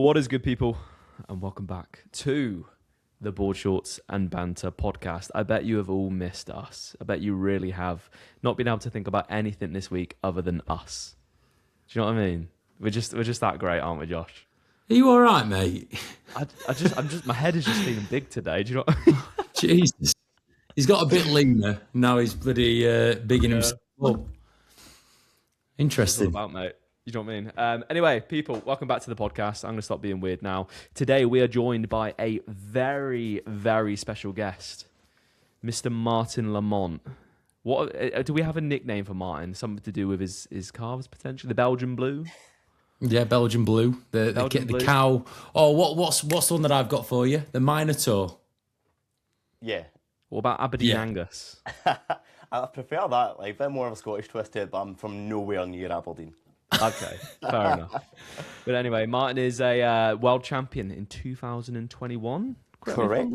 What is good, people? And welcome back to the Board Shorts and Banter podcast. I bet you have all missed us. I bet you really have not been able to think about anything this week other than us. Do you know what I mean? We're just that great, aren't we, Josh? Are you all right, mate? My head is just feeling big today. Do you know what I mean? Jesus. He's got a bit leaner. Now he's bloody bigging himself up. Interesting. What about, mate? You know what I mean? Anyway, people, welcome back to the podcast. I'm going to stop being weird now. Today, we are joined by a very, very special guest, Mr. Martin Lamont. What do we have a nickname for Martin? Something to do with his calves, potentially? The Belgian Blue? Yeah, Belgian Blue. The cow. Oh, what's the one that I've got for you? The Minotaur. Yeah. What about Aberdeen Angus? I prefer that. Like, a bit more of a Scottish twist to it, but I'm from nowhere near Aberdeen. Okay, fair enough. But anyway, Martin is a world champion in 2021. Correct.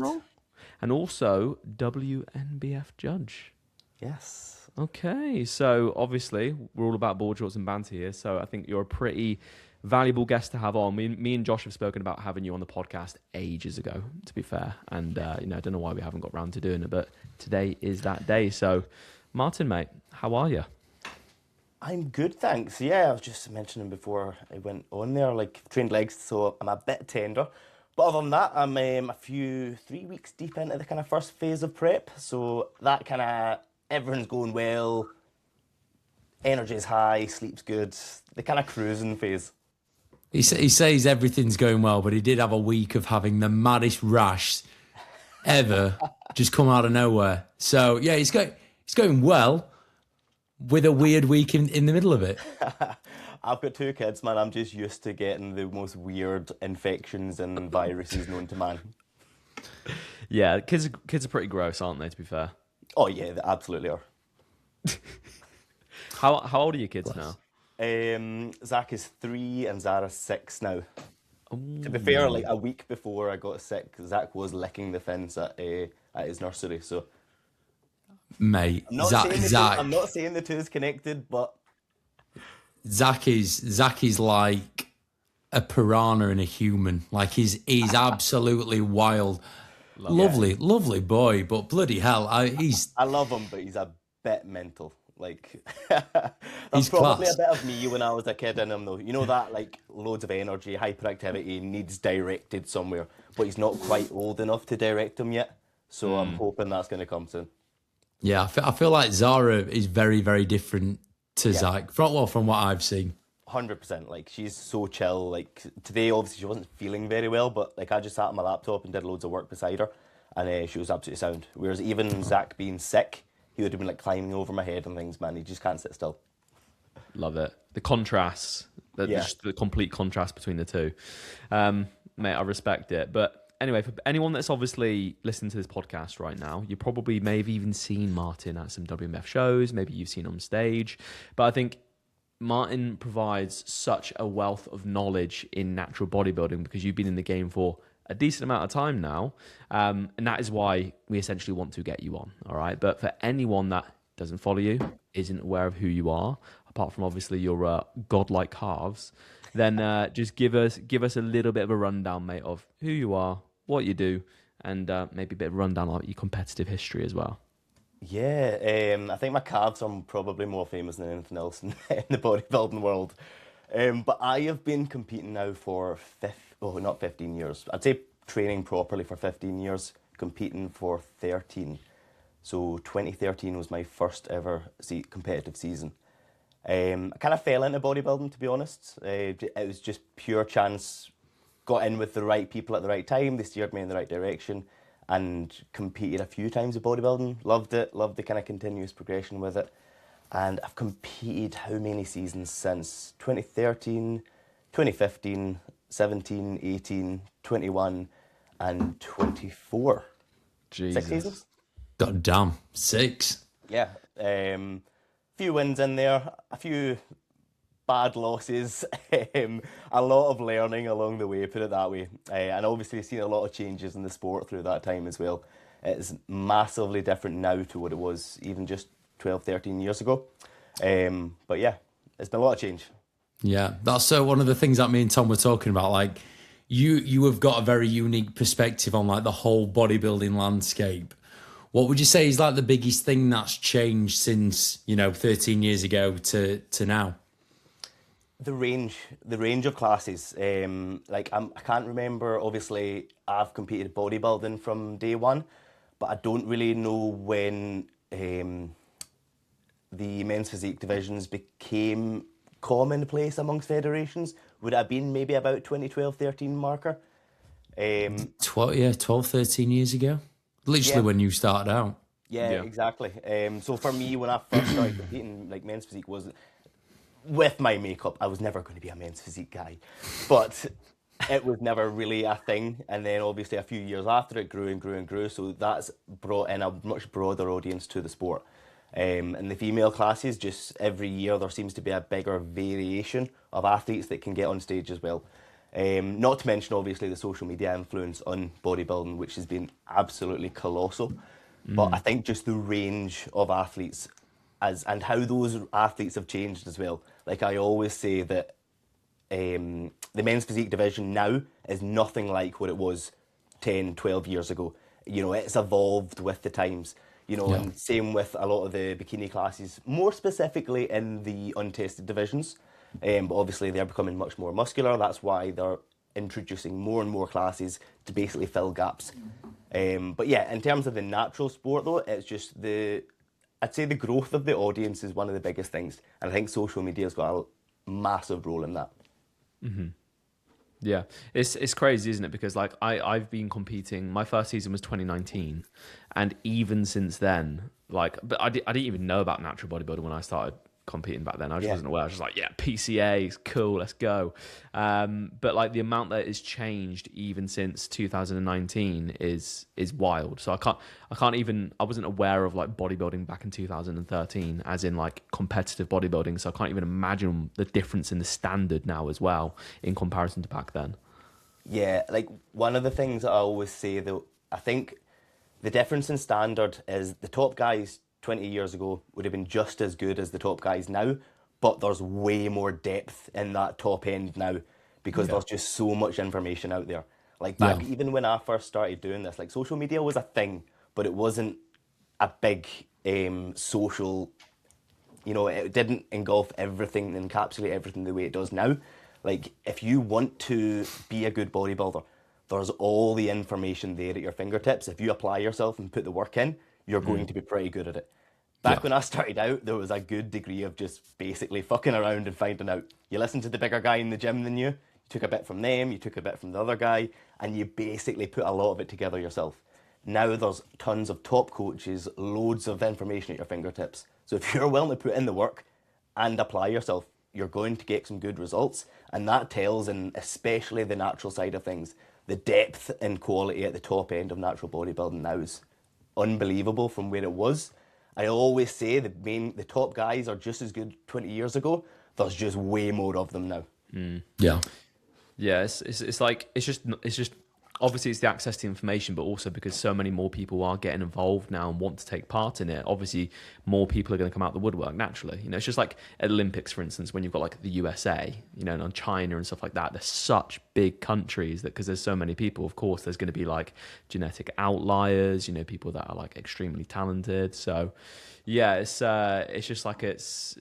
And also WNBF judge. Yes. Okay, so obviously we're all about board shorts and banter here, so I think you're a pretty valuable guest to have on. Me and Josh have spoken about having you on the podcast ages ago, to be fair, and I don't know why we haven't got round to doing it, but today is that day. So, Martin, mate, how are you? I'm good, thanks. Yeah, I was just mentioning before I went on there, like, trained legs, so I'm a bit tender. But other than that, I'm 3 weeks deep into the kind of first phase of prep, so that kind of, everyone's going well, energy's high, sleep's good, the kind of cruising phase. He says everything's going well, but he did have a week of having the maddest rash ever just come out of nowhere. So, yeah, it's going well with a weird week in the middle of it. I've got 2 kids, man. I'm just used to getting the most weird infections and viruses known to man. Yeah, kids are pretty gross, aren't they, to be fair? Oh, yeah, they absolutely are. How old are your kids now? Zach is 3 and Zara's 6 now. Ooh. To be fair, like a week before I got sick, Zach was licking the fence at his nursery. So, mate, I'm not saying the two is connected, but Zach is like a piranha and a human. Like he's absolutely wild. Lovely boy, but bloody hell, I love him, but he's a bit mental. Like, he's probably class. a bit of me when I was a kid in him, though. You know that, like, loads of energy, hyperactivity, needs directed somewhere, but he's not quite old enough to direct him yet. So I'm hoping that's going to come soon. Yeah, I feel like Zara is very, very different to Zach, from what I've seen. 100%. Like, she's so chill. Like, today, obviously, she wasn't feeling very well, but, like, I just sat on my laptop and did loads of work beside her, and she was absolutely sound. Whereas even Zach being sick, he would have been like climbing over my head and things, man. He just can't sit still. Love it. The contrasts, just the complete contrast between the two. Mate, I respect it. But anyway, for anyone that's obviously listening to this podcast right now, you probably may have even seen Martin at some WMF shows. Maybe you've seen him on stage. But I think Martin provides such a wealth of knowledge in natural bodybuilding because you've been in the game for a decent amount of time now, and that is why we essentially want to get you on, all right? But for anyone that doesn't follow you, isn't aware of who you are, apart from obviously your godlike calves, then just give us a little bit of a rundown, mate, of who you are, what you do, and maybe a bit of a rundown of your competitive history as well. Yeah, I think my calves are probably more famous than anything else in the bodybuilding world. But I have been competing now for not 15 years. I'd say training properly for 15 years, competing for 13. So 2013 was my first ever competitive season. I kind of fell into bodybuilding, to be honest. It was just pure chance. Got in with the right people at the right time. They steered me in the right direction and competed a few times with bodybuilding. Loved it. Loved the kind of continuous progression with it. And I've competed how many seasons since? 2013, 2015, 17, 18, 21, and 24. Jesus. 6 seasons? God damn, 6. Yeah. Few wins in there, a few bad losses, a lot of learning along the way, put it that way. And obviously seen a lot of changes in the sport through that time as well. It's massively different now to what it was even just 12, 13 years ago. But yeah, it's been a lot of change. Yeah, that's one of the things that me and Tom were talking about. Like, you have got a very unique perspective on like the whole bodybuilding landscape. What would you say is like the biggest thing that's changed since, 13 years ago to now? The range of classes. I can't remember. Obviously, I've competed bodybuilding from day one, but I don't really know when the men's physique divisions became commonplace amongst federations. Would it have been maybe about 2012-13 marker? 12, 13 years ago. Literally when you started out. Yeah, exactly. So for me, when I first started competing, like men's physique was, with my makeup, I was never going to be a men's physique guy, but it was never really a thing. And then obviously a few years after, it grew and grew and grew. So that's brought in a much broader audience to the sport. And the female classes, just every year there seems to be a bigger variation of athletes that can get on stage as well. Not to mention, obviously, the social media influence on bodybuilding, which has been absolutely colossal. But I think just the range of athletes and how those athletes have changed as well. Like I always say that the men's physique division now is nothing like what it was 10, 12 years ago. It's evolved with the times. And same with a lot of the bikini classes, more specifically in the untested divisions. But obviously they're becoming much more muscular. That's why they're introducing more and more classes to basically fill gaps. But yeah, in terms of the natural sport though, it's just I'd say the growth of the audience is one of the biggest things. And I think social media has got a massive role in that. Mm-hmm. Yeah, it's crazy, isn't it? Because like I've been competing. My first season was 2019, and even since then, but I didn't even know about natural bodybuilding when I started competing back then. I just wasn't aware. I was just like, yeah, PCA is cool, let's go. But like the amount that has changed even since 2019 is wild. So I wasn't aware of like bodybuilding back in 2013 as in like competitive bodybuilding. So I can't even imagine the difference in the standard now as well in comparison to back then. Yeah, like one of the things that I always say though, I think the difference in standard is the top guys 20 years ago would have been just as good as the top guys now, but there's way more depth in that top end now because there's just so much information out there. Like back, even when I first started doing this, like social media was a thing, but it wasn't a big social, it didn't engulf everything, encapsulate everything the way it does now. Like if you want to be a good bodybuilder, there's all the information there at your fingertips. If you apply yourself and put the work in, you're going to be pretty good at it. Back when I started out, there was a good degree of just basically fucking around and finding out. You listen to the bigger guy in the gym than you took a bit from them, you took a bit from the other guy, and you basically put a lot of it together yourself. Now there's tons of top coaches, loads of information at your fingertips. So if you're willing to put in the work and apply yourself, you're going to get some good results. And that tells in especially the natural side of things. The depth and quality at the top end of natural bodybuilding now is unbelievable from where it was. I always say the top guys are just as good 20 years ago. There's just way more of them now. Yeah, it's just obviously it's the access to information, but also because so many more people are getting involved now and want to take part in it. Obviously, more people are going to come out the woodwork naturally. It's just like at Olympics, for instance, when you've got like the USA, and China and stuff like that. They're such big countries that because there's so many people, of course, there's going to be like genetic outliers. People that are like extremely talented. So, yeah, it's just like it's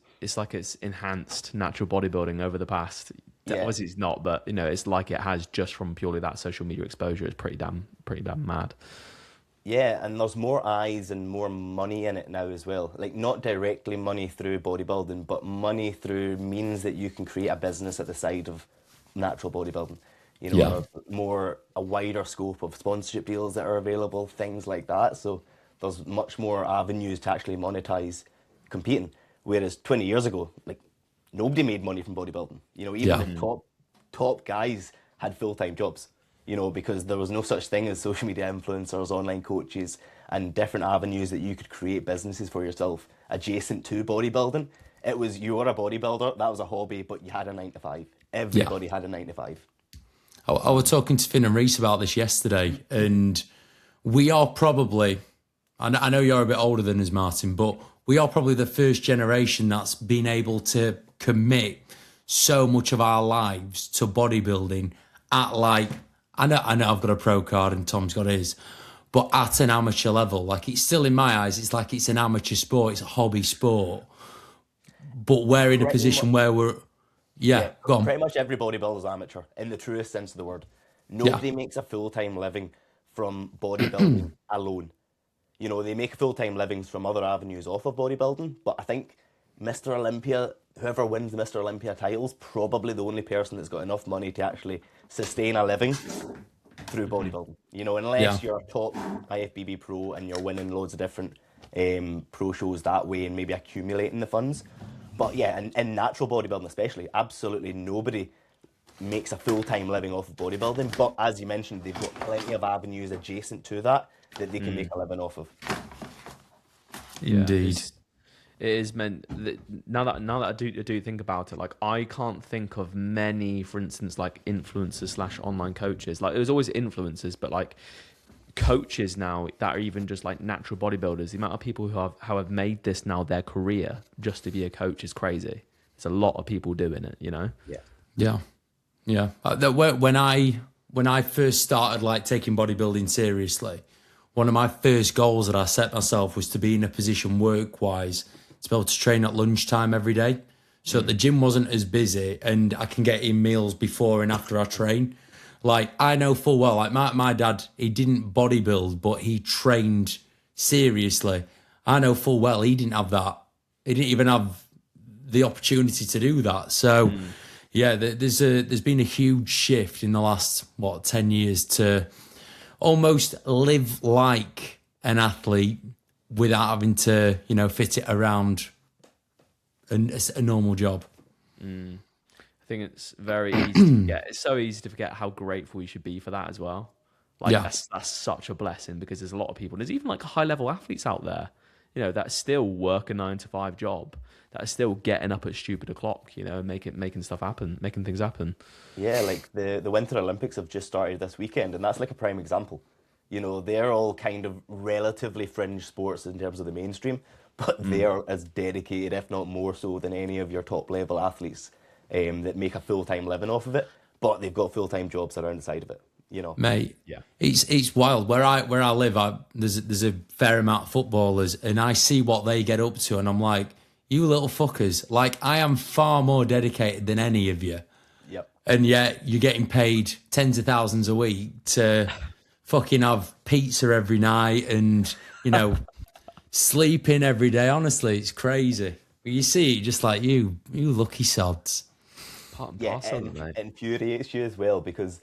enhanced natural bodybuilding over the past. Obviously it's not, but it's like it has just from purely that social media exposure. It's pretty damn mad. Yeah, and there's more eyes and more money in it now as well. Like not directly money through bodybuilding, but money through means that you can create a business at the side of natural bodybuilding. There's a wider scope of sponsorship deals that are available, things like that. So there's much more avenues to actually monetize competing. Whereas 20 years ago, like nobody made money from bodybuilding. Even the top guys had full-time jobs, because there was no such thing as social media influencers, online coaches, and different avenues that you could create businesses for yourself adjacent to bodybuilding. It was, you were a bodybuilder, that was a hobby, but you had a 9 to 5. Everybody had a 9 to 5. I was talking to Finn and Reese about this yesterday, and we are probably, I know you're a bit older than us, Martin, but we are probably the first generation that's been able to commit so much of our lives to bodybuilding at like, I know I've got a pro card and Tom's got his, but at an amateur level, like it's still in my eyes, it's like it's an amateur sport, it's a hobby sport. But we're in a position where we're, go on. Pretty much every bodybuilder's amateur in the truest sense of the word. Nobody makes a full-time living from bodybuilding alone. You know, they make full-time livings from other avenues off of bodybuilding, but I think Mr. Olympia, whoever wins the Mr. Olympia title, is probably the only person that's got enough money to actually sustain a living through bodybuilding. You know, unless you're a top IFBB pro and you're winning loads of different pro shows that way and maybe accumulating the funds. But yeah, in natural bodybuilding especially, absolutely nobody makes a full-time living off of bodybuilding. But as you mentioned, they've got plenty of avenues adjacent to that they can make a living off of. Indeed. It is meant that now that I do think about it, like I can't think of many, for instance, like influencers / online coaches. Like it was always influencers, but like coaches now that are even just like natural bodybuilders. The amount of people who have made this now their career just to be a coach is crazy. There's a lot of people doing it, you know. Yeah. When I first started like taking bodybuilding seriously, one of my first goals that I set myself was to be in a position work-wise to be able to train at lunchtime every day. So that the gym wasn't as busy and I can get in meals before and after I train. Like, I know full well, like my dad, he didn't bodybuild, but he trained seriously. I know full well he didn't have that. He didn't even have the opportunity to do that. So, yeah, there's been a huge shift in the last, 10 years to almost live like an athlete without having to, fit it around a normal job. I think it's very easy to forget. It's so easy to forget how grateful you should be for that as well. Like that's such a blessing because there's a lot of people. There's even like high level athletes out there, that still work a 9-to-5 job, that are still getting up at stupid o'clock, and making stuff happen, making things happen. Yeah, like the Winter Olympics have just started this weekend, and that's like a prime example. They're all kind of relatively fringe sports in terms of the mainstream, but they're as dedicated, if not more so, than any of your top level athletes that make a full-time living off of it, but they've got full-time jobs around the side of it, Mate, it's wild. Where I live, there's a fair amount of footballers, and I see what they get up to, and I'm like, you little fuckers, like I am far more dedicated than any of you. Yep. And yet you're getting paid tens of thousands a week to fucking have pizza every night and, sleep in every day. Honestly, it's crazy. But you see it just like you lucky sods. Part and parcel, mate. It infuriates you as well because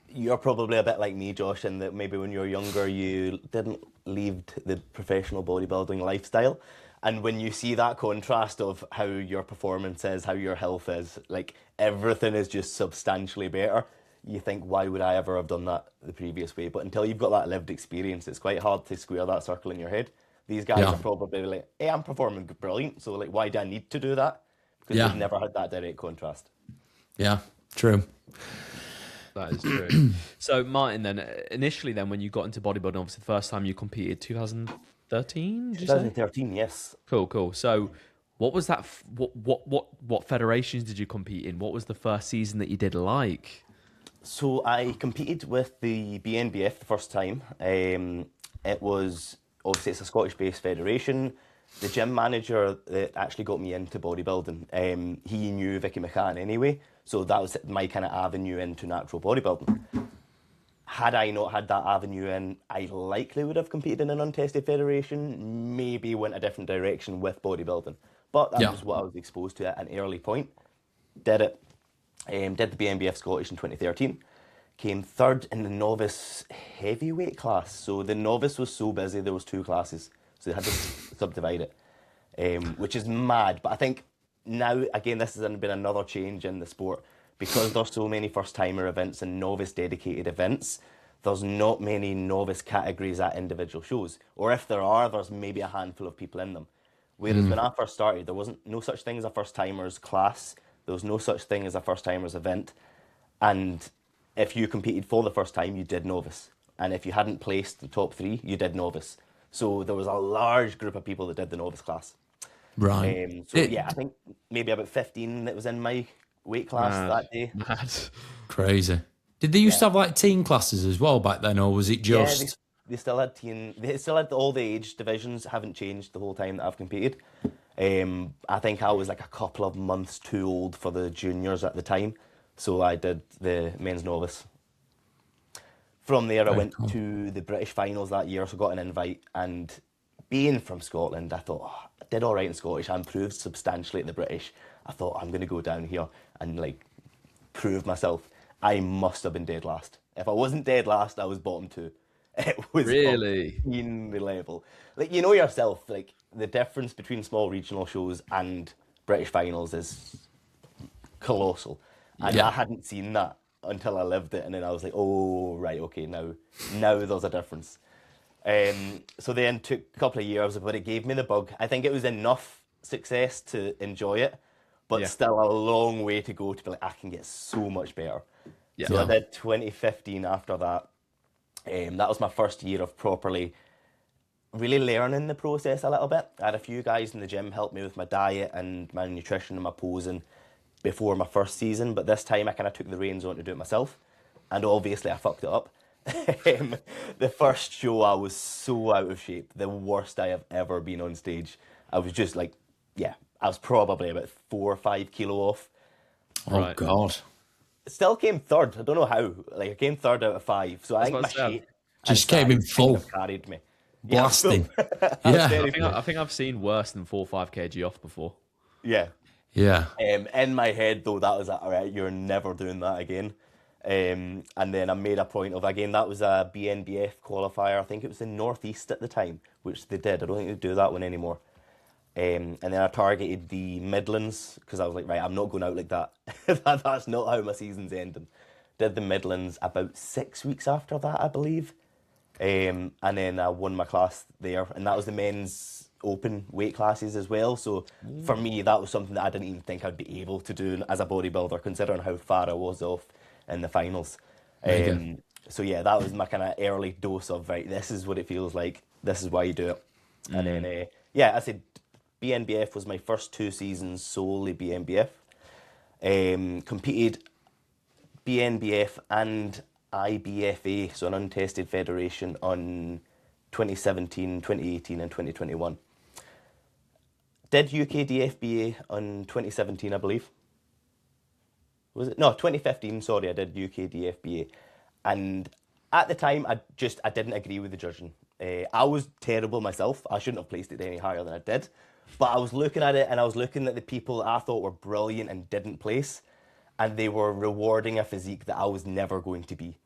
you're probably a bit like me, Josh, in that maybe when you were younger, you didn't leave the professional bodybuilding lifestyle. And when you see that contrast of how your performance is, how your health is, like everything is just substantially better, you think, why would I ever have done that the previous way? But until you've got that lived experience, it's quite hard to square that circle in your head. These guys are probably like, hey, I'm performing brilliant, so like, why do I need to do that? Because they've never had that direct contrast. Yeah, true. That is true. So, Martin, then, initially then, when you got into bodybuilding, obviously the first time you competed, 2013? 2013, yes. Cool. So, what was that? What federations did you compete in? What was the first season that you did like? So I competed with the WNBF the first time. It was, obviously it's a Scottish-based federation. The gym manager that actually got me into bodybuilding, he knew Vicky McCann anyway, so that was my kind of avenue into natural bodybuilding. Had I not had that avenue in, I likely would have competed in an untested federation, maybe went a different direction with bodybuilding. But that was what I was exposed to at an early point. Did it. Did the BNBF Scottish in 2013. Came third in the novice heavyweight class. So the novice was so busy, there was 2 classes. So they had to subdivide it, which is mad. But I think now, again, this has been another change in the sport. Because there's so many first-timer events and novice-dedicated events, there's not many novice categories at individual shows. Or if there are, there's maybe a handful of people in them. Whereas when I first started, there wasn't no such thing as a first-timers class. There was no such thing as a first-timers event. And if you competed for the first time, you did novice. And if you hadn't placed the top 3, you did novice. So there was a large group of people that did the novice class. Right. I think maybe about 15 that was in my weight class that day. Mad. Crazy. Did they used to have like teen classes as well back then, or was it just? Yeah, they still had they still had all the age divisions. Haven't changed the whole time that I've competed. I think I was like a couple of months too old for the juniors at the time, so I did the men's novice. From there, I went to the British finals that year, so got an invite. And being from Scotland, I thought, oh, I did all right in Scottish. I improved substantially at the British. I thought, I'm going to go down here and like prove myself. I must have been dead last. If I wasn't dead last, I was bottom 2. It was Really the level. Like, you know yourself, like the difference between small regional shows and British finals is colossal. And I hadn't seen that until I lived it, and then I was like, oh right, okay, now there's a difference. So then took a couple of years, but it gave me the bug. I think it was enough success to enjoy it, but still a long way to go to be like, I can get so much better. So I did 2015 after that. That was my first year of properly really learning the process a little bit. I had a few guys in the gym help me with my diet and my nutrition and my posing before my first season, but this time I kind of took the reins on to do it myself, and obviously I fucked it up. The first show I was so out of shape, the worst I have ever been on stage. I was just like, I was probably about 4 or 5 kilo off. Oh God. Still came third. I don't know how. Like I came third out of 5. So I think my shape just came in full. Kind of carried me. Blasting. I think I've seen worse than 4 or 5 kg off before. Yeah. In my head though, that was like, all right, you're never doing that again. And then I made a point of, again, that was a BNBF qualifier. I think it was in Northeast at the time, which they did. I don't think they do that one anymore. And then I targeted the Midlands because I was like, right, I'm not going out like that. That's not how my season's ending. Did the Midlands about 6 weeks after that, I believe. And then I won my class there. And that was the men's open weight classes as well. So for me, that was something that I didn't even think I'd be able to do as a bodybuilder, considering how far I was off in the finals. So yeah, that was my kind of early dose of, right, this is what it feels like. This is why you do it. And then, I said, BNBF was my first 2 seasons solely BNBF. Competed BNBF and IBFA, so an untested federation, on 2017, 2018 and 2021. Did UK DFBA on 2017, I believe. Was it? No, 2015, sorry, I did UK DFBA. And at the time, I didn't agree with the judging. I was terrible myself. I shouldn't have placed it any higher than I did. But I was looking at it, and I was looking at the people that I thought were brilliant and didn't place, and they were rewarding a physique that I was never going to be.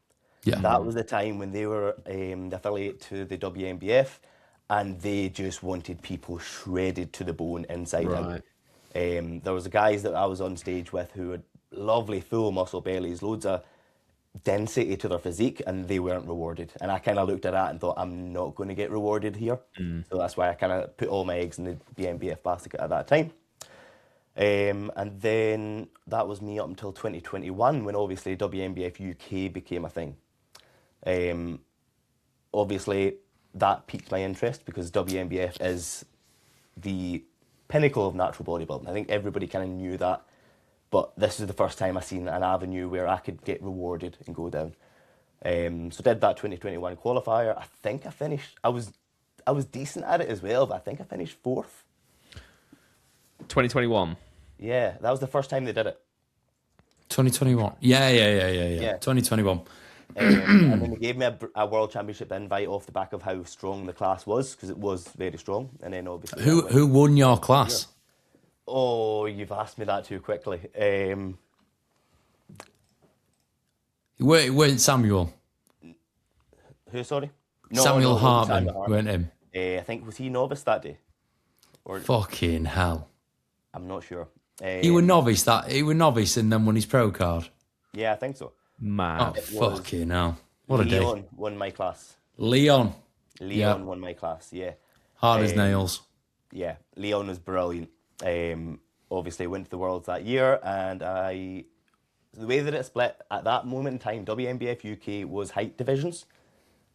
Yeah. That was the time when they were the affiliate to the WNBF, and they just wanted people shredded to the bone inside out. There was the guys that I was on stage with who had lovely full muscle bellies, loads of density to their physique, and they weren't rewarded. And I kind of looked at that and thought, I'm not going to get rewarded here. So that's why I kind of put all my eggs in the BNBF basket at that time. And then that was me up until 2021, when obviously WNBF UK became a thing. Obviously that piqued my interest because WNBF is the pinnacle of natural bodybuilding. I think everybody kind of knew that. But this is the first time I've seen an avenue where I could get rewarded and go down. So did that 2021 qualifier. I think I finished. I was decent at it as well, but I think I finished 4th. 2021. Yeah, that was the first time they did it. 2021. Yeah. 2021. And then they gave me a world championship invite off the back of how strong the class was, because it was very strong. And then obviously who won your class? Oh, you've asked me that too quickly. It weren't Samuel. Who, sorry? Samuel Hartman, weren't him? I think, was he novice that day? Or fucking hell. I'm not sure. He was novice, and then won his pro card. Yeah, I think so. Man. Oh, fucking hell. What a day. Leon won my class. Leon won my class, yeah. Hard as nails. Yeah, Leon was brilliant. Obviously went to the Worlds that year, and the way that it split at that moment in time, WNBF UK was height divisions,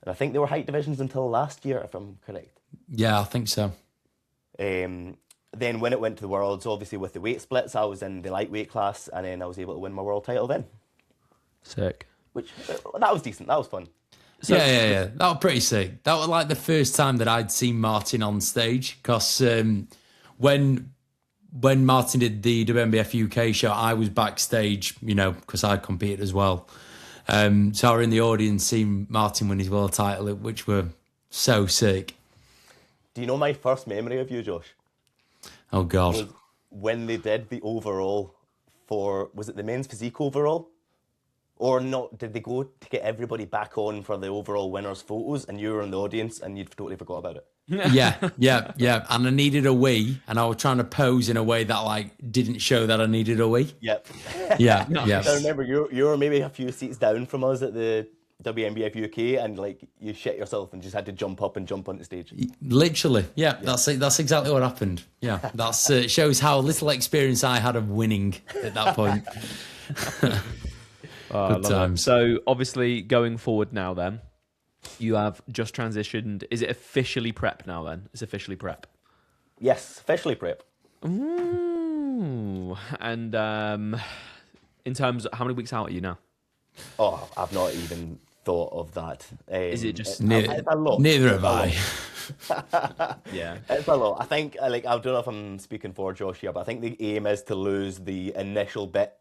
and I think they were height divisions until last year, if I'm correct. Yeah, I think so. Then when it went to the Worlds, obviously with the weight splits, I was in the lightweight class, and then I was able to win my world title then. Sick. which that was decent. That was fun. So, yeah. That was pretty sick. That was like the first time that I'd seen Martin on stage, because when Martin did the WNBF UK show, I was backstage, because I competed as well. So I were in the audience seeing Martin win his world title, which were so sick. Do you know my first memory of you, Josh? Oh, God. Was when they did the overall was it the men's physique overall? Or not, did they go to get everybody back on for the overall winners' photos and you were in the audience and you'd totally forgot about it? Yeah. And I needed a wee, and I was trying to pose in a way that didn't show that I needed a wee. Yep. Yeah. I remember you were maybe a few seats down from us at the WNBF UK and you shit yourself and just had to jump up and jump onto stage. Literally, yeah. That's exactly what happened. Yeah, that's shows how little experience I had of winning at that point. Good times. So obviously going forward now then, you have just transitioned. Is it officially prep now then? It's officially prep? Yes, officially prep. Ooh. And in terms of how many weeks out are you now? Oh, I've not even thought of that. Is it just... It's a lot. Neither have I. Yeah. It's a lot. I think, I don't know if I'm speaking for Josh here, but I think the aim is to lose the initial bit,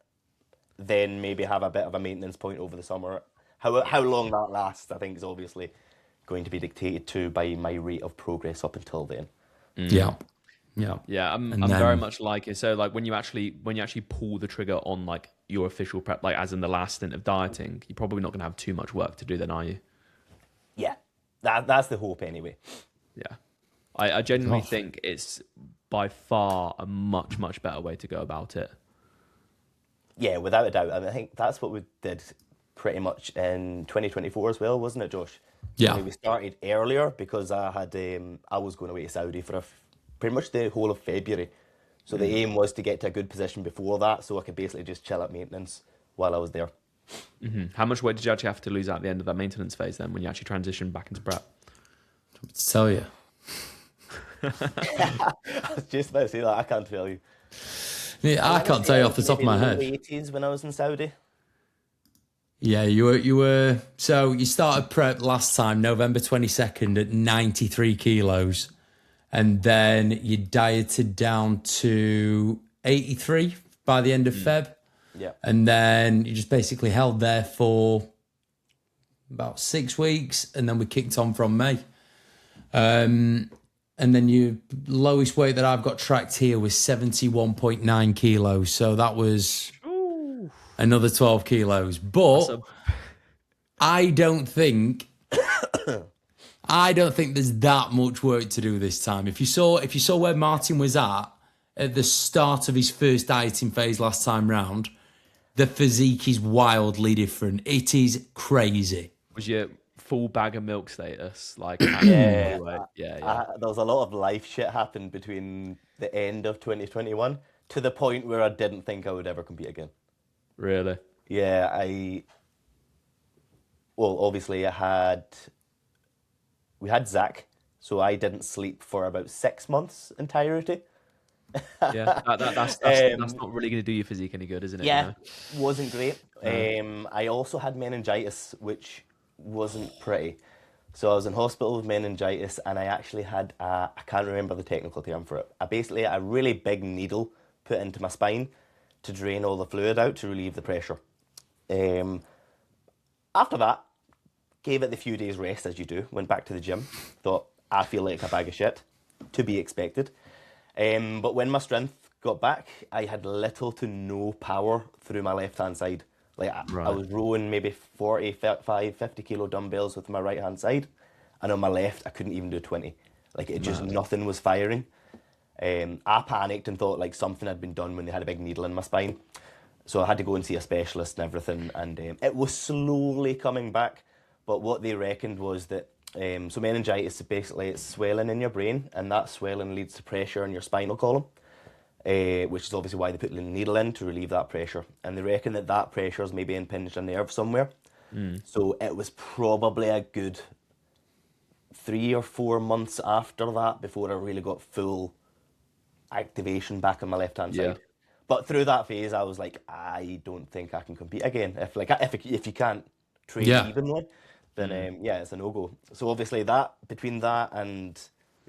then maybe have a bit of a maintenance point over the summer. How long that lasts, I think, is obviously going to be dictated to by my rate of progress up until then. Yeah. I'm very much like it. So when you actually pull the trigger on your official prep, as in the last stint of dieting, you're probably not going to have too much work to do then, are you? Yeah, that's the hope anyway. Yeah, I genuinely think it's by far a much, much better way to go about it. Yeah, without a doubt. I think that's what we did pretty much in 2024 as well, wasn't it, Josh? Yeah. I mean, we started earlier because I was going away to Saudi for pretty much the whole of February. So the aim was to get to a good position before that, so I could basically just chill at maintenance while I was there. Mm-hmm. How much weight did you actually have to lose at the end of that maintenance phase then, when you actually transitioned back into prep? To tell you. I was just about to say that. I can't tell you. Yeah, I can't tell you off the top of my head. 80s when I was in Saudi. Yeah, you were. So you started prep last time, November 22nd, at 93 kilos. And then you dieted down to 83 by the end of Feb. Yeah. And then you just basically held there for about 6 weeks. And then we kicked on from May. And then your lowest weight that I've got tracked here was 71.9 kilos. So that was another 12 kilos. But I don't think there's that much work to do this time. If you saw where Martin was at the start of his first dieting phase last time round, the physique is wildly different. It is crazy. Was your full bag of milk status Yeah. Yeah. There was a lot of life shit happened between the end of 2021 to the point where I didn't think I would ever compete again. Really? Yeah, obviously we had Zach, so I didn't sleep for about 6 months entirety. Yeah, that's not really going to do your physique any good, isn't it? Yeah, wasn't great. I also had meningitis, which wasn't pretty. So I was in hospital with meningitis, and I actually had I can't remember the technical term for it. Basically a really big needle put into my spine to drain all the fluid out to relieve the pressure. After that, gave it the few days rest as you do. Went back to the gym. Thought I feel like a bag of shit, to be expected. But when my strength got back, I had little to no power through my left-hand side. I was rowing maybe 45, 50 kilo dumbbells with my right-hand side. And on my left, I couldn't even do 20. Nothing was firing. I panicked and thought something had been done when they had a big needle in my spine. So I had to go and see a specialist and everything. And it was slowly coming back. But what they reckoned was that so meningitis is basically it's swelling in your brain, and that swelling leads to pressure in your spinal column, which is obviously why they put the needle in to relieve that pressure. And they reckon that pressure is maybe impinged a nerve somewhere. So it was probably a good 3 or 4 months after that before I really got full activation back on my left-hand side. But through that phase, I was like, I don't think I can compete again. If you can't train evenly, then yeah, it's a no-go. So obviously that, between that and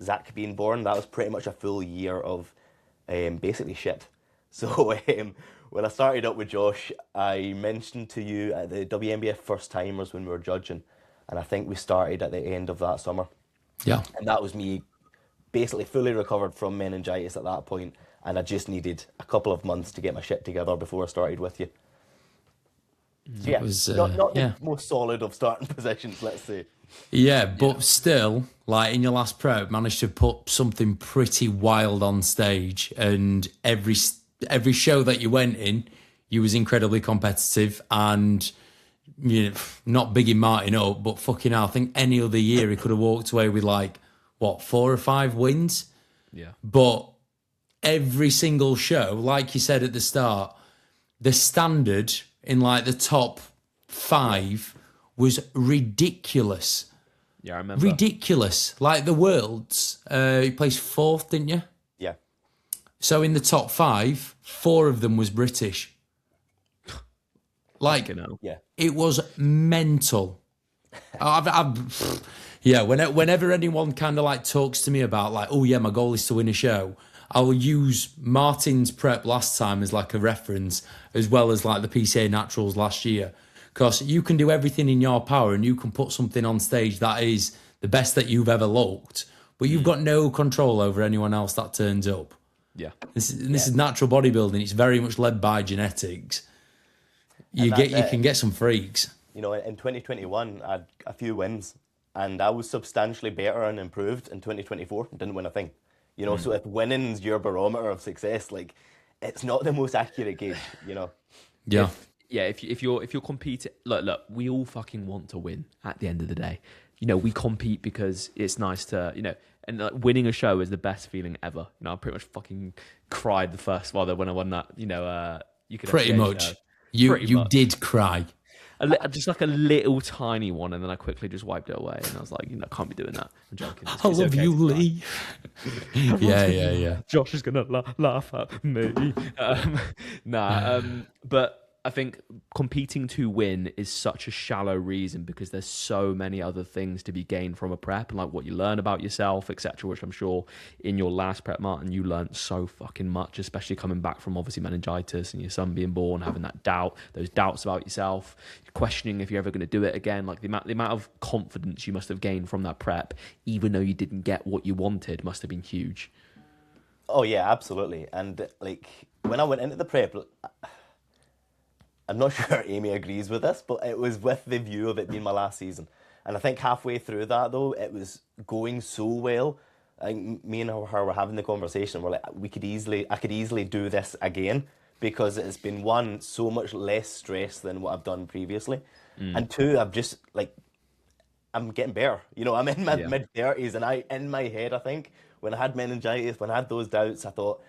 Zach being born, that was pretty much a full year of basically shit. So when I started up with Josh, I mentioned to you at the WNBF first timers when we were judging, and I think we started at the end of that summer. Yeah. And that was me basically fully recovered from meningitis at that point, and I just needed a couple of months to get my shit together before I started with you. So yeah, not the most solid of starting positions, let's say. Yeah, but still, like in your last prep, managed to put something pretty wild on stage, and every show that you went in, you was incredibly competitive, and you know, not bigging Martin up, but fucking hell, I think any other year he could have walked away with like, what, 4 or 5 wins? Yeah. But every single show, like you said at the start, the standard in like the top 5 was ridiculous. Yeah, I remember. Ridiculous. Like the Worlds, you placed 4th, didn't you? Yeah. So in the top 5, 4 of them was British. Like, yeah, it was mental. Yeah, whenever anyone kind of like talks to me about like, oh yeah, my goal is to win a show, I'll use Martin's prep last time as like a reference, as well as like the PCA Naturals last year. Because you can do everything in your power and you can put something on stage that is the best that you've ever looked, but you've got no control over anyone else that turns up. Yeah. This is natural bodybuilding. It's very much led by genetics. You can get some freaks. You know, in 2021, I had a few wins, and I was substantially better and improved in 2024. Didn't win a thing. You know, so if winning's your barometer of success, like, it's not the most accurate gauge, you know. Yeah. If you're competing, look, we all fucking want to win at the end of the day. You know, we compete because it's nice to, you know, and like, winning a show is the best feeling ever. You know, I pretty much fucking cried the first when I won that. You know, you could pretty much. You did cry. Just like a little tiny one, and then I quickly just wiped it away, and I was like, you know, I can't be doing that. I'm joking. I love you, Lee. Yeah. Josh is gonna laugh at me. But I think competing to win is such a shallow reason, because there's so many other things to be gained from a prep, and like what you learn about yourself, etc. Which I'm sure in your last prep, Martin, you learned so fucking much, especially coming back from obviously meningitis and your son being born, having that doubt, those doubts about yourself, questioning if you're ever going to do it again. Like the amount of confidence you must have gained from that prep, even though you didn't get what you wanted, must have been huge. Oh yeah, absolutely. And like when I went into the prep, I'm not sure Amy agrees with this, but it was with the view of it being my last season. And I think halfway through that, though, it was going so well. I think me and her were having the conversation. We're like, I could easily do this again, because it's been, 1, so much less stress than what I've done previously. And 2, I'm getting better. You know, I'm in my mid-30s, and in my head, I think, when I had meningitis, when I had those doubts, I thought,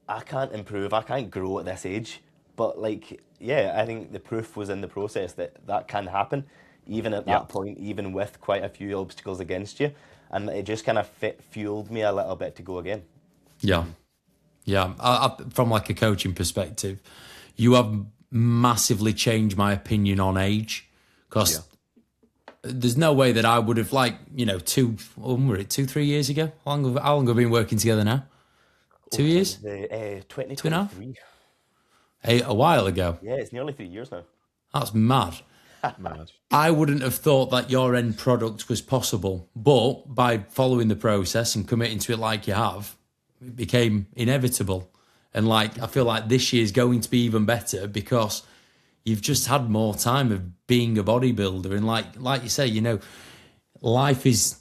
I can't improve, I can't grow at this age. But like, yeah, I think the proof was in the process that can happen, even at that point, even with quite a few obstacles against you. And it just kind of fueled me a little bit to go again. Yeah. From like a coaching perspective, you have massively changed my opinion on age, because there's no way that I would have, like, you know, 2-3 years ago. How long have we been working together now? 2 years? 2023. A while ago. Yeah, it's nearly 3 years now. That's mad. I wouldn't have thought that your end product was possible, but by following the process and committing to it like you have, it became inevitable. And like, I feel like this year's going to be even better, because you've just had more time of being a bodybuilder. And like you say, you know, life is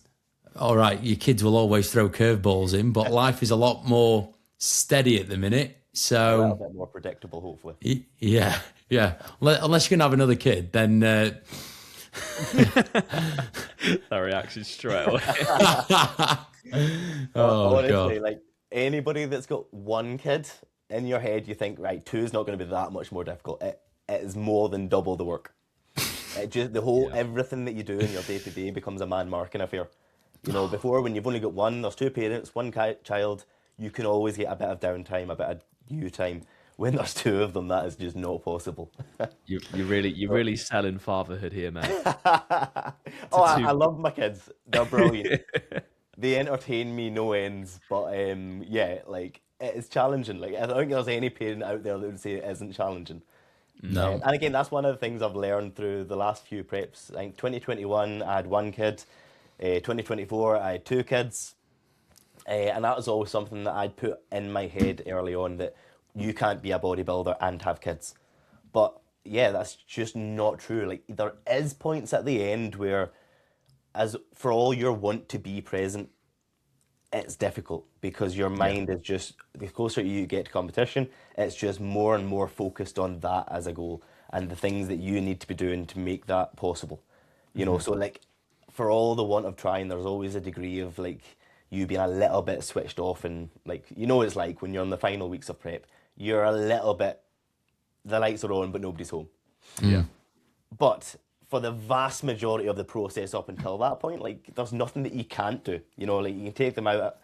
all right. Your kids will always throw curveballs in, but life is a lot more steady at the minute. So a little bit more predictable, hopefully. Yeah. Unless you're gonna have another kid, then that reaction straight away. Honestly, God. like anybody that's got 1 kid, in your head you think, right, 2 is not going to be that much more difficult. It is more than double the work. It just everything that you do in your day to day becomes a man marking affair. You know, before, when you've only got 1, there's 2 parents, 1 child, you can always get a bit of downtime, a bit of you time. when there's two of them, that is just not possible. You're really selling fatherhood here, mate. I love my kids. They're brilliant. They entertain me no ends. But yeah, like it's challenging. Like I don't think there's any parent out there that would say it isn't challenging. No. And again, that's one of the things I've learned through the last few preps. I think 2021, I had one kid. 2024, I had two kids. And that was always something that I'd put in my head early on, that you can't be a bodybuilder and have kids. But yeah, that's just not true. Like there is points at the end where, as for all your want to be present, it's difficult because your mind is just, the closer you get to competition, it's just more and more focused on that as a goal and the things that you need to be doing to make that possible. You know, so like for all the want of trying, there's always a degree of like you being a little bit switched off, and like, you know, it's like when you're in the final weeks of prep, you're a little bit, the lights are on, but nobody's home. Yeah. But for the vast majority of the process up until that point, like there's nothing that you can't do. You know, like you can take them out.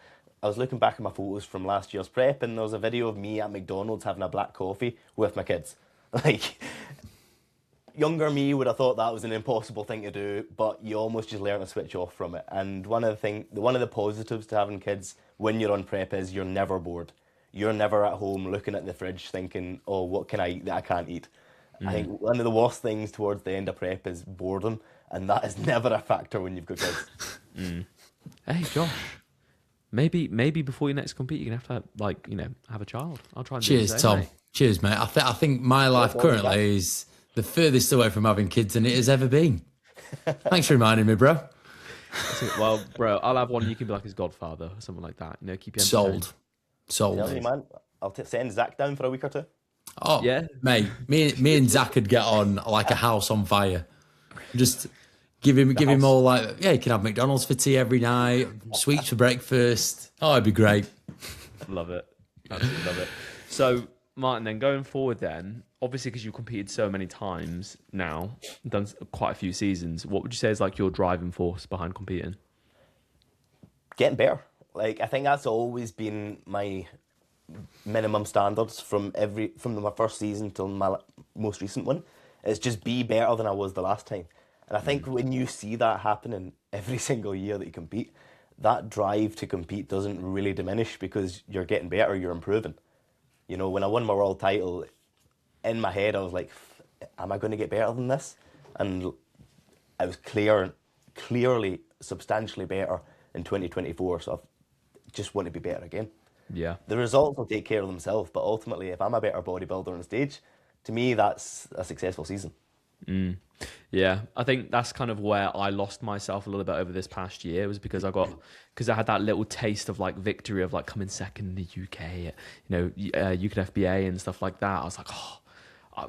I was looking back at my photos from last year's prep, and there was a video of me at McDonald's having a black coffee with my kids. Like, younger me would have thought that was an impossible thing to do, but you almost just learn to switch off from it. And one of the positives to having kids when you're on prep is you're never bored. You're never at home looking at the fridge thinking, oh, what can I eat that I can't eat? I think one of the worst things towards the end of prep is boredom, and that is never a factor when you've got kids. Hey, Josh. Maybe before you next compete, you're gonna have to like, you know, have a child. I'll try and do the Cheers, same, Tom. mate. Cheers, mate. I think my life currently is the furthest away from having kids than it has ever been. Thanks for reminding me, bro. Well, bro, I'll have one. You can be like his godfather or something like that. You know, keep you entertained. Sold. Tell you, man, I'll send Zach down for a week or two. Oh, Yeah. mate. Me and Zach could get on like a house on fire. Just give him all like, yeah, you can have McDonald's for tea every night, sweets for breakfast. Oh, it'd be great. Love it. Absolutely love it. So, Martin, then going forward, then obviously because you've competed so many times now, done quite a few seasons. What would you say is like your driving force behind competing? Getting better. Like I think that's always been my minimum standards from my first season till my most recent one. It's just be better than I was the last time. And I think when you see that happening every single year that you compete, that drive to compete doesn't really diminish because you're getting better, you're improving. You know, when I won my world title, in my head I was like, am I going to get better than this? And I was clearly substantially better in 2024, so I just want to be better again. Yeah. The results will take care of themselves, but ultimately, if I'm a better bodybuilder on stage, to me, that's a successful season. Yeah, I think that's kind of where I lost myself a little bit over this past year, was because I had that little taste of like victory of like coming second in the UK, UKFBA and stuff like that. I was like, I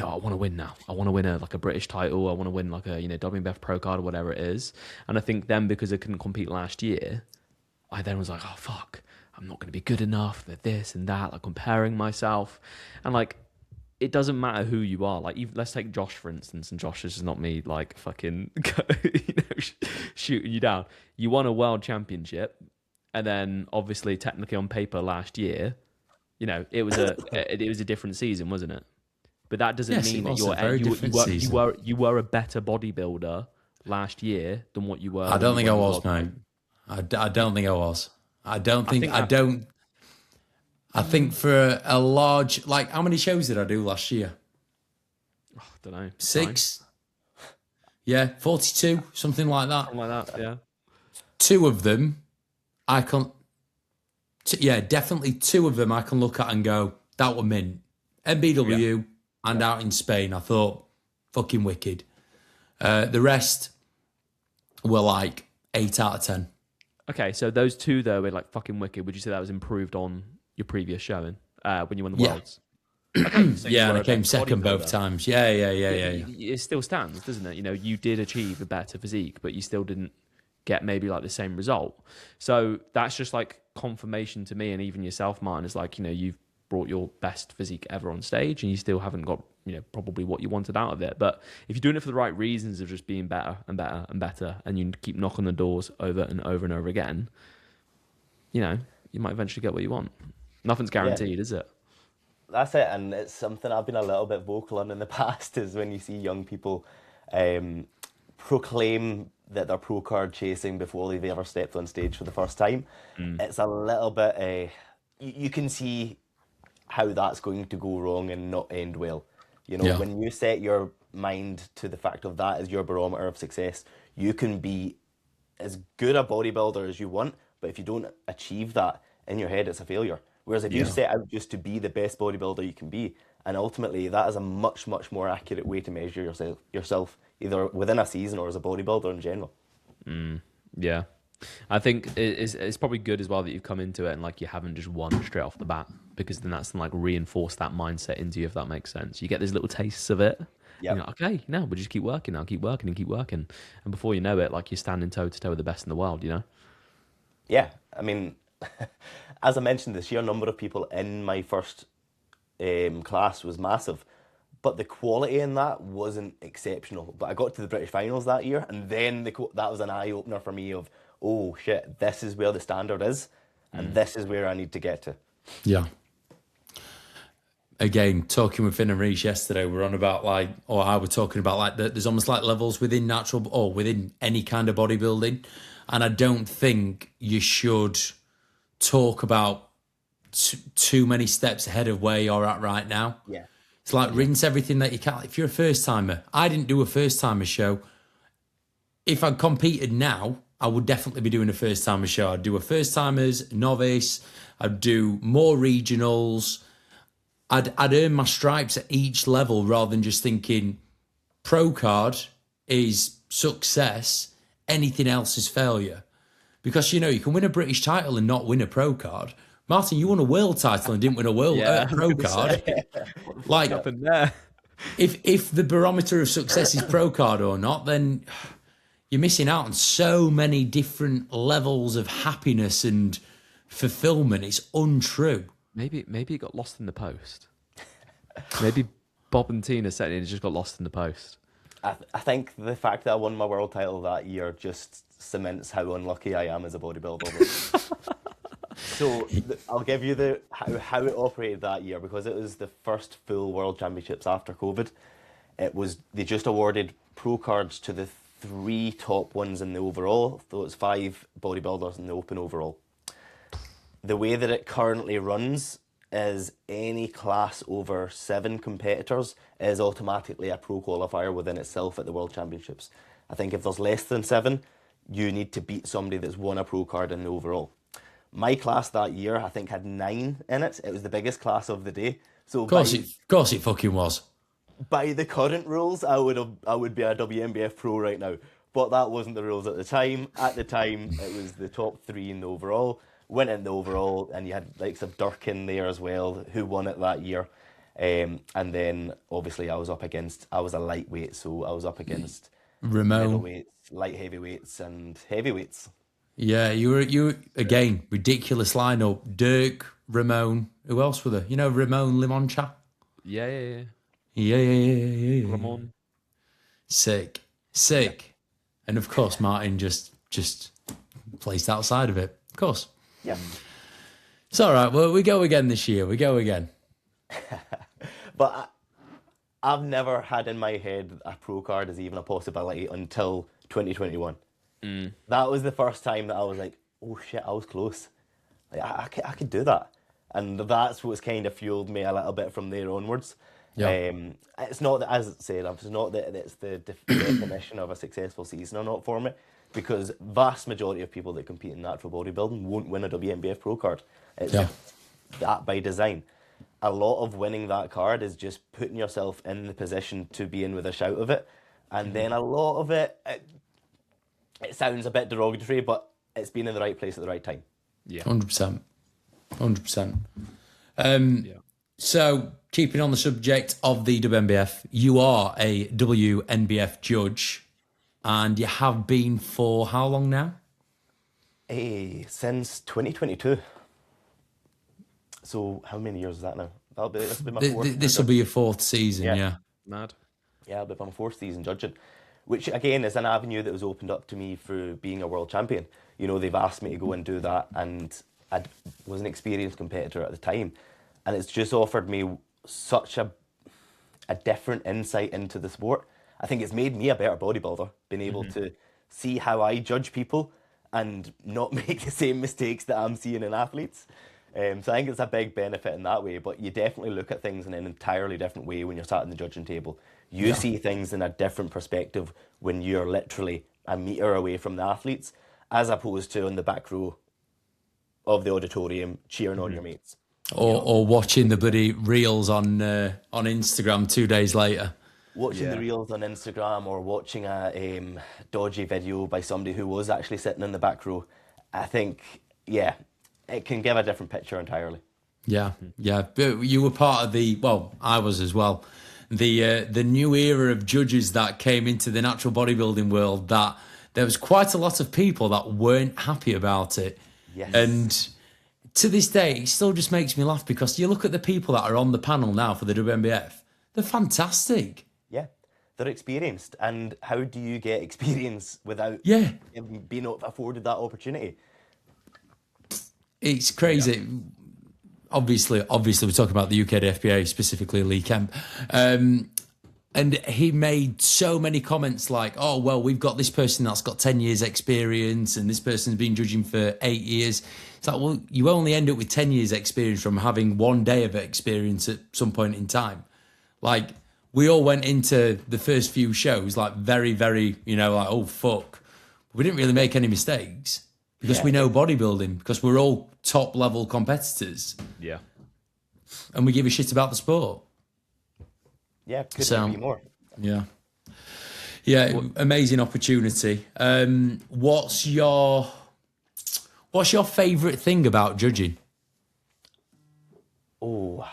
want to win now. I want to win a British title. I want to win like a WNBF pro card or whatever it is. And I think then because I couldn't compete last year, I then was like, oh fuck, I'm not going to be good enough. They're this and that, like comparing myself, and like. It doesn't matter who you are. Like, let's take Josh, for instance, and Josh is just not me, like, fucking, shooting you down. You won a world championship, and then, obviously, technically on paper last year, it was a different season, wasn't it? But that doesn't mean that you were a better bodybuilder last year than what you were. I don't think I was, mate. I don't think I was. I think for a large, like, how many shows did I do last year? I don't know. 6? Yeah, 42, something like that. Something like that, yeah. 2 of them, definitely 2 of them I can look at and go, that were mint. MBW and out in Spain, I thought, fucking wicked. The rest were like 8 out of 10. Okay, so those 2, though, were like fucking wicked. Would you say that was improved on your previous showing when you won the Worlds? Okay, so and I came second both times. Yeah. It still stands, doesn't it? You did achieve a better physique, but you still didn't get maybe like the same result. So that's just like confirmation to me, and even yourself, Martin, is like, you've brought your best physique ever on stage, and you still haven't got, probably what you wanted out of it. But if you're doing it for the right reasons of just being better and better and better, and you keep knocking the doors over and over and over again, you might eventually get what you want. Nothing's guaranteed, is it? That's it, and it's something I've been a little bit vocal on in the past, is when you see young people proclaim that they're pro card chasing before they've ever stepped on stage for the first time. It's a little bit, you can see how that's going to go wrong and not end well. You know, Yeah. when you set your mind to the fact of that as your barometer of success, you can be as good a bodybuilder as you want, but if you don't achieve that in your head, it's a failure. Whereas if you Yeah. set out just to be the best bodybuilder you can be, and ultimately that is a much, much more accurate way to measure yourself either within a season or as a bodybuilder in general. Yeah. I think it's probably good as well that you've come into it and like you haven't just won straight off the bat, because then that's like reinforce that mindset into you, if that makes sense. You get these little tastes of it. Yep. You're like, okay, no, we'll just keep working now, keep working and keep working. And before you know it, like you're standing toe to toe with the best in the world, you know? Yeah, I mean, as I mentioned, the sheer number of people in my first class was massive, but the quality in that wasn't exceptional. But I got to the British finals that year, and then that was an eye opener for me of, oh shit, this is where the standard is, and this is where I need to get to. Yeah. Again, talking with Finn and Reece yesterday, we're on about like, or I were talking about like that there's almost like levels within natural or within any kind of bodybuilding. And I don't think you should talk about too many steps ahead of where you're at right now. Yeah. It's like rinse everything that you can. If you're a first timer, I didn't do a first timer show. If I'd competed now, I would definitely be doing a first timer show. I'd do a first timers, novice, I'd do more regionals. I'd earn my stripes at each level rather than just thinking pro card is success, anything else is failure. Because, you know, you can win a British title and not win a pro card. Martin, you won a world title and didn't win a world pro card. Like, Happened there. if the barometer of success is pro card or not, then you're missing out on so many different levels of happiness and fulfillment. It's untrue. Maybe it got lost in the post. Maybe Bob and Tina said it just got lost in the post. I think the fact that I won my world title that year just cements how unlucky I am as a bodybuilder. So I'll give you how it operated that year, because it was the first full World Championships after COVID. They just awarded pro cards to the 3 top ones in the overall. So it's 5 bodybuilders in the open overall. The way that it currently runs is any class over 7 competitors is automatically a pro qualifier within itself at the World Championships. I think if there's less than 7, you need to beat somebody that's won a pro card in the overall. My class that year, I think, had 9 in it. It was the biggest class of the day. So Of course it fucking was. by the current rules, I would be a WNBF pro right now. But that wasn't the rules at the time. At the time, it was the top 3 in the overall. Went in the overall, and you had likes of Dirk in there as well, who won it that year. And then obviously I was a lightweight, so I was up against Ramon. middleweights, light heavyweights, and heavyweights. Yeah, you were again, ridiculous lineup. Dirk, Ramon, who else were there? You know, Ramon Lamont. Yeah. Yeah. Lamont. Sick. And of course, Martin just placed outside of it. Of course. Yeah. It's all right. Well, we go again this year. We go again. But I've never had in my head a pro card as even a possibility until 2021. That was the first time that I was like, oh shit, I was close. Like, I could do that. And that's what's kind of fueled me a little bit from there onwards. Yeah. It's not that, as I said, it's not that it's the definition of a successful season or not for me, because vast majority of people that compete in natural bodybuilding won't win a WNBF pro card. It's that by design. A lot of winning that card is just putting yourself in the position to be in with a shout of it. And then a lot of it sounds a bit derogatory, but it's been in the right place at the right time. Yeah. 100%. So, keeping on the subject of the WNBF, you are a WNBF judge, and you have been for how long now? Since 2022. So how many years is that now? This will be my fourth. This will be your 4th season, yeah. Mad. Yeah, it'll be my 4th season judging, which again is an avenue that was opened up to me through being a world champion. You know, they've asked me to go and do that, and I was an experienced competitor at the time. and it's just offered me such a different insight into the sport. I think it's made me a better bodybuilder, being able to see how I judge people and not make the same mistakes that I'm seeing in athletes. So I think it's a big benefit in that way, but you definitely look at things in an entirely different way when you're sat at the judging table. You see things in a different perspective when you're literally a metre away from the athletes, as opposed to on the back row of the auditorium cheering on your mates. Or watching the bloody reels on Instagram 2 days later. Watching the reels on Instagram or watching a dodgy video by somebody who was actually sitting in the back row, I think, it can give a different picture entirely. Yeah. But you were part of I was as well, the new era of judges that came into the natural bodybuilding world, that there was quite a lot of people that weren't happy about it. Yes. And to this day, it still just makes me laugh, because you look at the people that are on the panel now for the WNBF, they're fantastic. Yeah, they're experienced. And how do you get experience without being afforded that opportunity? It's crazy. Yeah. Obviously, we're talking about the UKDFBA, specifically Lee Kemp. And he made so many comments like, oh, well, we've got this person that's got 10 years experience and this person's been judging for 8 years. It's like, well, you only end up with 10 years experience from having 1 day of experience at some point in time. Like, we all went into the first few shows like very, very, like, oh, fuck. We didn't really make any mistakes because we know bodybuilding, because we're all top level competitors. Yeah. And we give a shit about the sport. Yeah, couldn't be more. Yeah. Yeah, amazing opportunity. What's your favourite thing about judging? Oh,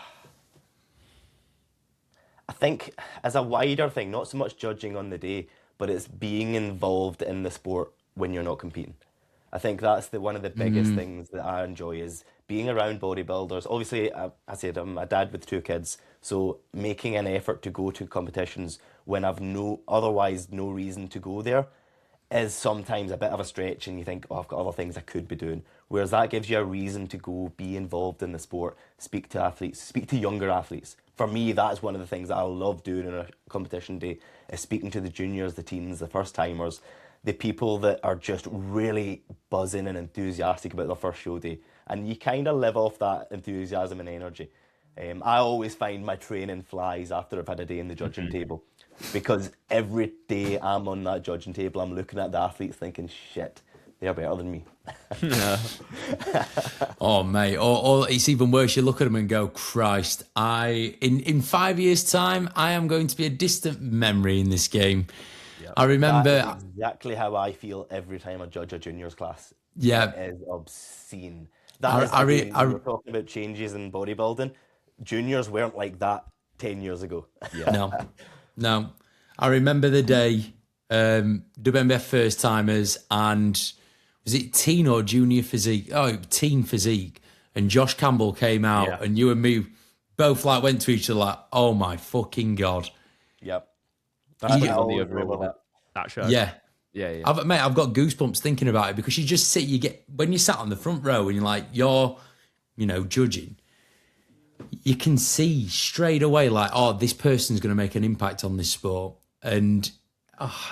I think as a wider thing, not so much judging on the day, but it's being involved in the sport when you're not competing. I think that's one of the biggest things that I enjoy, is being around bodybuilders. Obviously, I said I'm a dad with 2 kids, so making an effort to go to competitions when I've otherwise no reason to go there is sometimes a bit of a stretch, and you think, oh, I've got other things I could be doing. Whereas that gives you a reason to go be involved in the sport, speak to athletes, speak to younger athletes. For me, that's one of the things that I love doing on a competition day, is speaking to the juniors, the teens, the first timers, the people that are just really buzzing and enthusiastic about their first show day. And you kind of live off that enthusiasm and energy. I always find my training flies after I've had a day in the judging table, because every day I'm on that judging table, I'm looking at the athletes thinking, shit, they're better than me. Oh, mate. Or it's even worse. You look at them and go, Christ, in 5 years' time, I am going to be a distant memory in this game. Yep. I remember... That's exactly how I feel every time I judge a juniors class. Yeah. It is obscene. We're talking about changes in bodybuilding. Juniors weren't like that 10 years ago. Yeah. No. I remember the day, WNBF first timers, and was it teen or junior physique? Oh, teen physique. And Josh Campbell came out, and you and me both like went to each other like, oh my fucking God. Yep. That show. Yeah. Yeah. I've got goosebumps thinking about it, because you just when you sat on the front row and you're judging, you can see straight away like, oh, this person's going to make an impact on this sport, and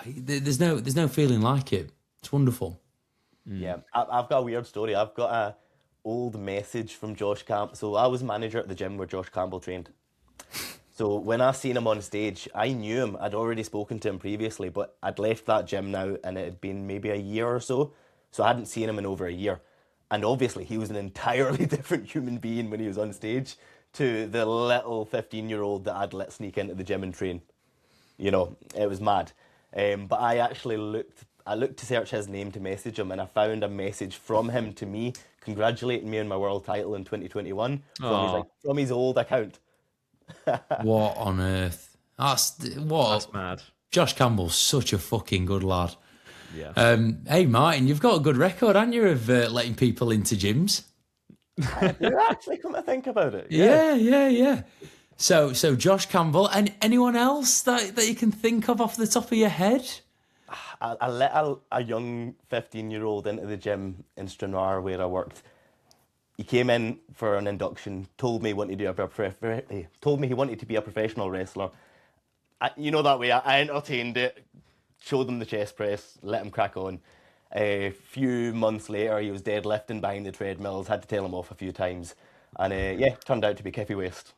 there's no feeling like it. It's wonderful. Yeah, I've got a weird story. I've got a old message from Josh Campbell. So I was manager at the gym where Josh Campbell trained. So when I seen him on stage, I knew him. I'd already spoken to him previously, but I'd left that gym now, and it had been maybe a year or so. So I hadn't seen him in over a year. And obviously he was an entirely different human being when he was on stage to the little 15-year-old that I'd let sneak into the gym and train. It was mad. But I actually looked to search his name to message him, and I found a message from him to me congratulating me on my world title in 2021 from his old account. What on earth? That's mad. Josh Campbell's such a fucking good lad. Yeah. Hey Martin, you've got a good record, haven't you, of letting people into gyms? I do actually, come to think about it. Yeah. So Josh Campbell, and anyone else that you can think of off the top of your head? I let a young 15-year-old into the gym in Stranraer where I worked. he came in for an induction, told me he wanted to be a professional wrestler. You know, that way, I entertained it, showed him the chest press, let him crack on. A few months later, he was deadlifting behind the treadmills, had to tail him off a few times. And turned out to be Kiffy Waste.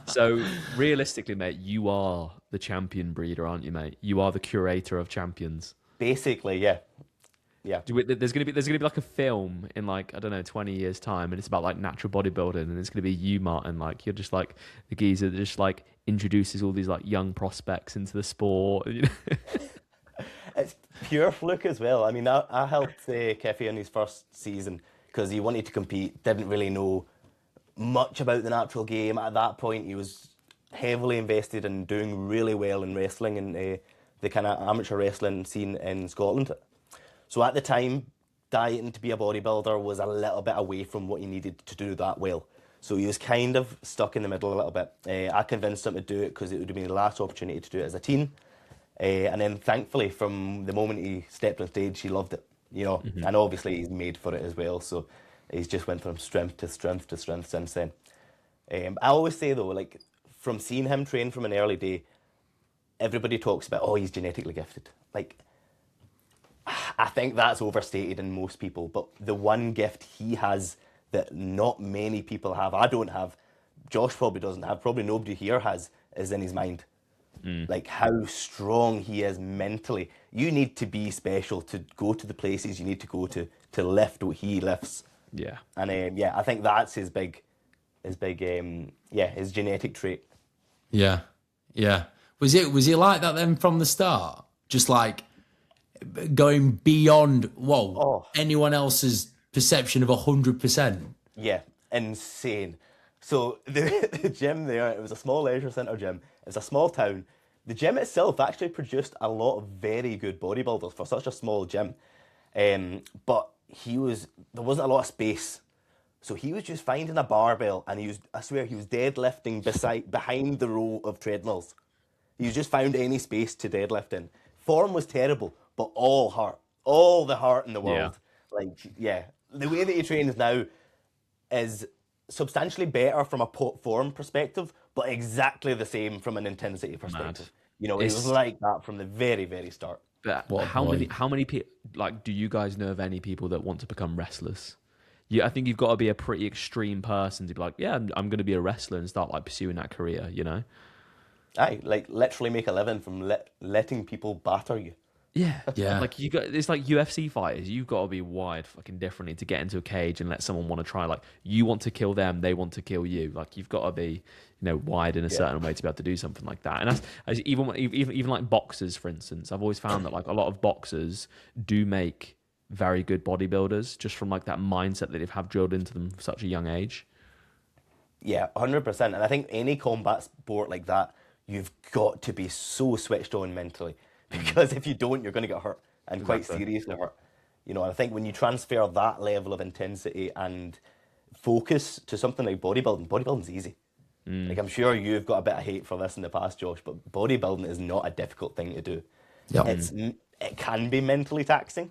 So realistically, mate, you are the champion breeder, aren't you, mate? You are the curator of champions. Basically, yeah. There's gonna be like a film in like, I don't know, 20 years time, and it's about like natural bodybuilding, and it's gonna be you, Martin. Like, you're just like the geezer that just like introduces all these like young prospects into the sport. You know? It's pure fluke as well. I mean, I helped Kiffy in his first season because he wanted to compete, didn't really know much about the natural game. At that point, he was heavily invested in doing really well in wrestling and the kind of amateur wrestling scene in Scotland. So at the time, dieting to be a bodybuilder was a little bit away from what he needed to do that well. So he was kind of stuck in the middle a little bit. I convinced him to do it because it would have been the last opportunity to do it as a teen. And then thankfully, from the moment he stepped on stage, he loved it. You know, and obviously he's made for it as well. So he's just went from strength to strength to strength since then. I always say though, like from seeing him train from an early day, everybody talks about, oh, he's genetically gifted. Like, I think that's overstated in most people, but the one gift he has that not many people have, I don't have, Josh probably doesn't have, probably nobody here has, is in his mind. Like how strong he is mentally. You need to be special to go to the places you need to go to lift what he lifts. Yeah. And I think that's his genetic trait. Yeah. Was he like that then from the start? Just like going beyond anyone else's perception of 100%? Yeah, insane. So the gym there, it was a small leisure centre gym. It was a small town. The gym itself actually produced a lot of very good bodybuilders for such a small gym. But there wasn't a lot of space. So he was just finding a barbell and he was deadlifting behind the row of treadmills. He just found any space to deadlift in. Form was terrible, but all the heart in the world. Yeah. The way that he trains now is substantially better from a form perspective, but exactly the same from an intensity perspective. Mad. You know, it was like that from the very, very start. But how many people, like, do you guys know of any people that want to become wrestlers? I think you've got to be a pretty extreme person to be like, yeah, I'm going to be a wrestler and start like pursuing that career, you know? Aye, like literally make a living from letting people batter you. Yeah. Like it's like UFC fighters. You've got to be wired fucking differently to get into a cage and let someone want to try. Like you want to kill them, they want to kill you. Like you've got to be, wired in a certain way to be able to do something like that. And that's even like boxers, for instance. I've always found that like a lot of boxers do make very good bodybuilders just from like that mindset that they've have drilled into them from such a young age. Yeah, 100%. And I think any combat sport like that, you've got to be so switched on mentally. Because if you don't, you're going to get hurt, and quite seriously hurt. I think when you transfer that level of intensity and focus to something like bodybuilding's easy. Like I'm sure you've got a bit of hate for this in the past, Josh, but bodybuilding is not a difficult thing to do. Yep. It can be mentally taxing,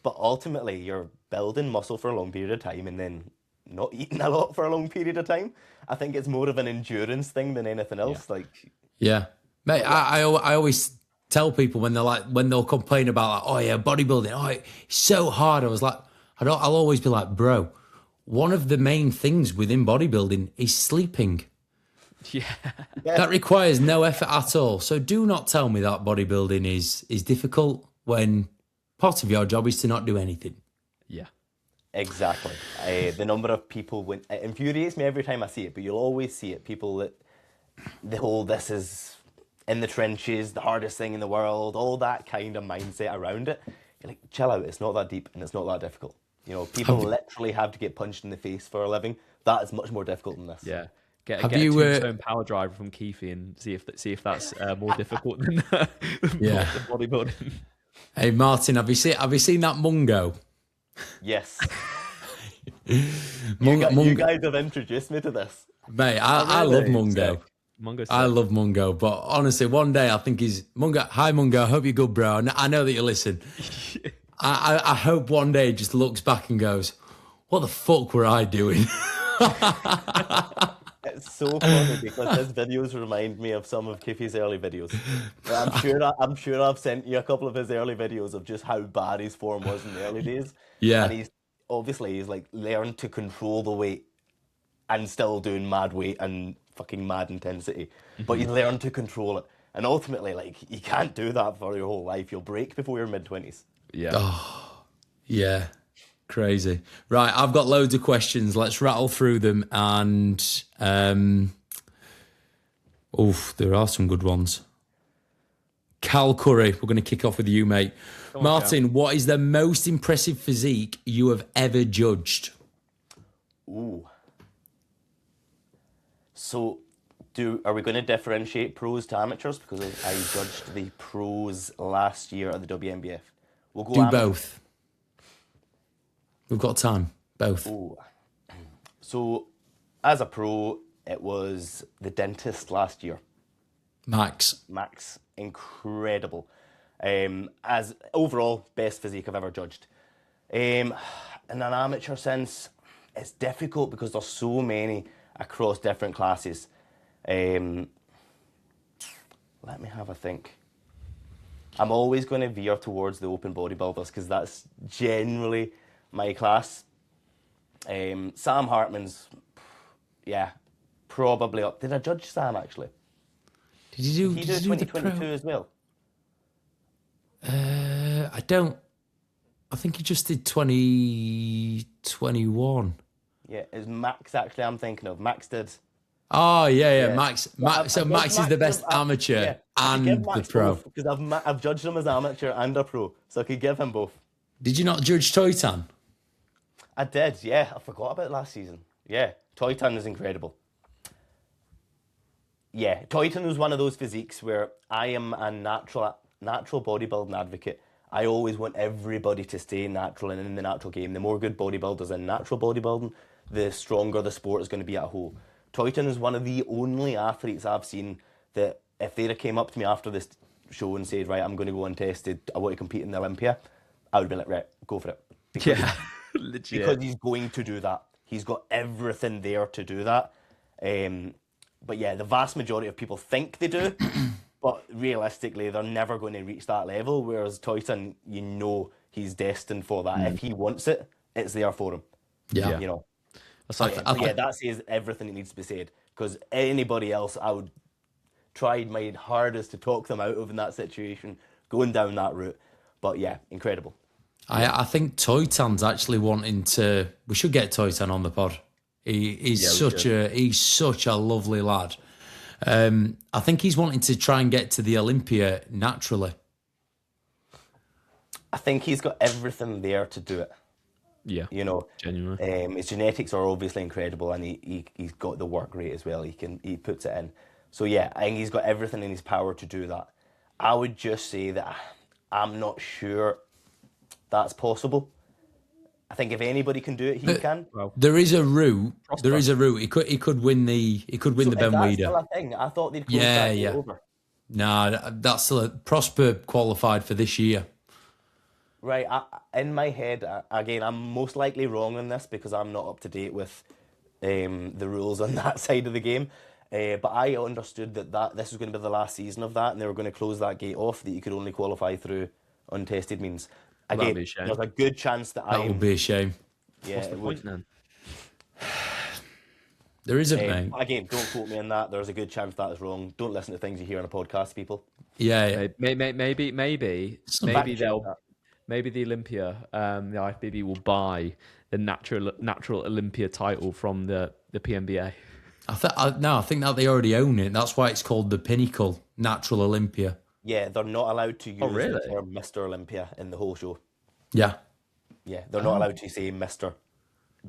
but ultimately you're building muscle for a long period of time and then not eating a lot for a long period of time. I think it's more of an endurance thing than anything else. Mate, I always tell people when they'll complain about bodybuilding, it's so hard. I was like, I'll always be like, bro, one of the main things within bodybuilding is sleeping. Yeah. That requires no effort at all. So do not tell me that bodybuilding is difficult when part of your job is to not do anything. Yeah. Exactly. The number of people, it infuriates me every time I see it, but you'll always see it. People that this is in the trenches, the hardest thing in the world, all that kind of mindset around it. You're like, chill out, it's not that deep and it's not that difficult. People literally have to get punched in the face for a living. That is much more difficult than this. Yeah. Get a tombstone power driver from Keefe and see if that's more difficult than bodybuilding. Hey Martin, have you seen that Mungo? Yes. You guys have introduced me to this. Mate, I love Mungo. I love Mungo, but honestly, one day I think he's Mungo. Hi Mungo, I hope you're good, bro. I know that you listen. I hope one day he just looks back and goes, what the fuck were I doing? It's so funny because his videos remind me of some of Kiffy's early videos. I'm sure I've sent you a couple of his early videos of just how bad his form was in the early days. Yeah. And he's like learned to control the weight and still doing mad weight and fucking mad intensity. But he's learned to control it. And ultimately, like, you can't do that for your whole life. You'll break before your mid-20s. Yeah. Yeah. Crazy. Right, I've got loads of questions. Let's rattle through them. And there are some good ones. Cal Curry, we're going to kick off with you, mate. Martin, what is the most impressive physique you have ever judged? Ooh. So, are we going to differentiate pros to amateurs? Because I judged the pros last year at the WNBF. We'll go Do amateur. both. We've got time. Both. Ooh. So, as a pro, it was the dentist last year. Max. Incredible. As overall, best physique I've ever judged. In an amateur sense, it's difficult because there's so many across different classes. Let me have a think. I'm always going to veer towards the open bodybuilders because that's generally my class. Sam Hartman's, probably up. Did I judge Sam actually? Did you Did he do 2022 as well? I think he just did 2021. Yeah, it's Max actually I'm thinking of. Max did. Oh, yeah. Yeah. Max. I've So Max is the best amateur and the pro. Because I've judged him as amateur and a pro, so I could give him both. Did you not judge Toitan? I did, yeah. I forgot about last season. Yeah, Toitan is incredible. Yeah, Toitan was one of those physiques where I am a natural bodybuilding advocate. I always want everybody to stay natural and in the natural game. The more good bodybuilders in natural bodybuilding, the stronger the sport is going to be at a whole. Toitan is one of the only athletes I've seen that if they'd have came up to me after this show and said, right, I'm going to go untested, I want to compete in the Olympia, I would be like, right, go for it. Because Legit. Because he's going to do that. He's got everything there to do that. But yeah, the vast majority of people think they do, but realistically, they're never going to reach that level. Whereas Toitan, you know, he's destined for that. If he wants it, it's there for him. Yeah. You know. I That says everything that needs to be said. Because anybody else, I would try my hardest to talk them out of in that situation, going down that route. But yeah, incredible. I think Toitan's actually wanting to. We should get Toitan on the pod. He's such a lovely lad. I think he's wanting to try and get to the Olympia naturally. I think he's got everything there to do it. Yeah, you know, genuinely. His genetics are obviously incredible, and he's got the work rate as well. He puts it in. So yeah, I think he's got everything in his power to do that. I would just say that I'm not sure that's possible. I think if anybody can do it, he can. Well, there is a route. Prosper. There is a route. He could win the. He could win the Ben Weider. Still a thing. I thought they'd close that over. Nah, that's still a, Prosper qualified for this year. Right. In my head, again, I'm most likely wrong on this because I'm not up to date with the rules on that side of the game. But I understood that this was going to be the last season of that, and they were going to close that gate off, that you could only qualify through untested means. Again, there's a good chance that that would be a shame. Yeah, what's the point then? There isn't, mate. Again, don't quote me on that. There's a good chance that is wrong. Don't listen to things you hear on a podcast, people. Yeah. Maybe the Olympia, the IFBB will buy the natural Olympia title from the PNBA. I think that they already own it. That's why it's called the Pinnacle Natural Olympia. Yeah, they're not allowed to use the term Mr. Olympia in the whole show. Yeah. Yeah, they're not allowed to say Mr.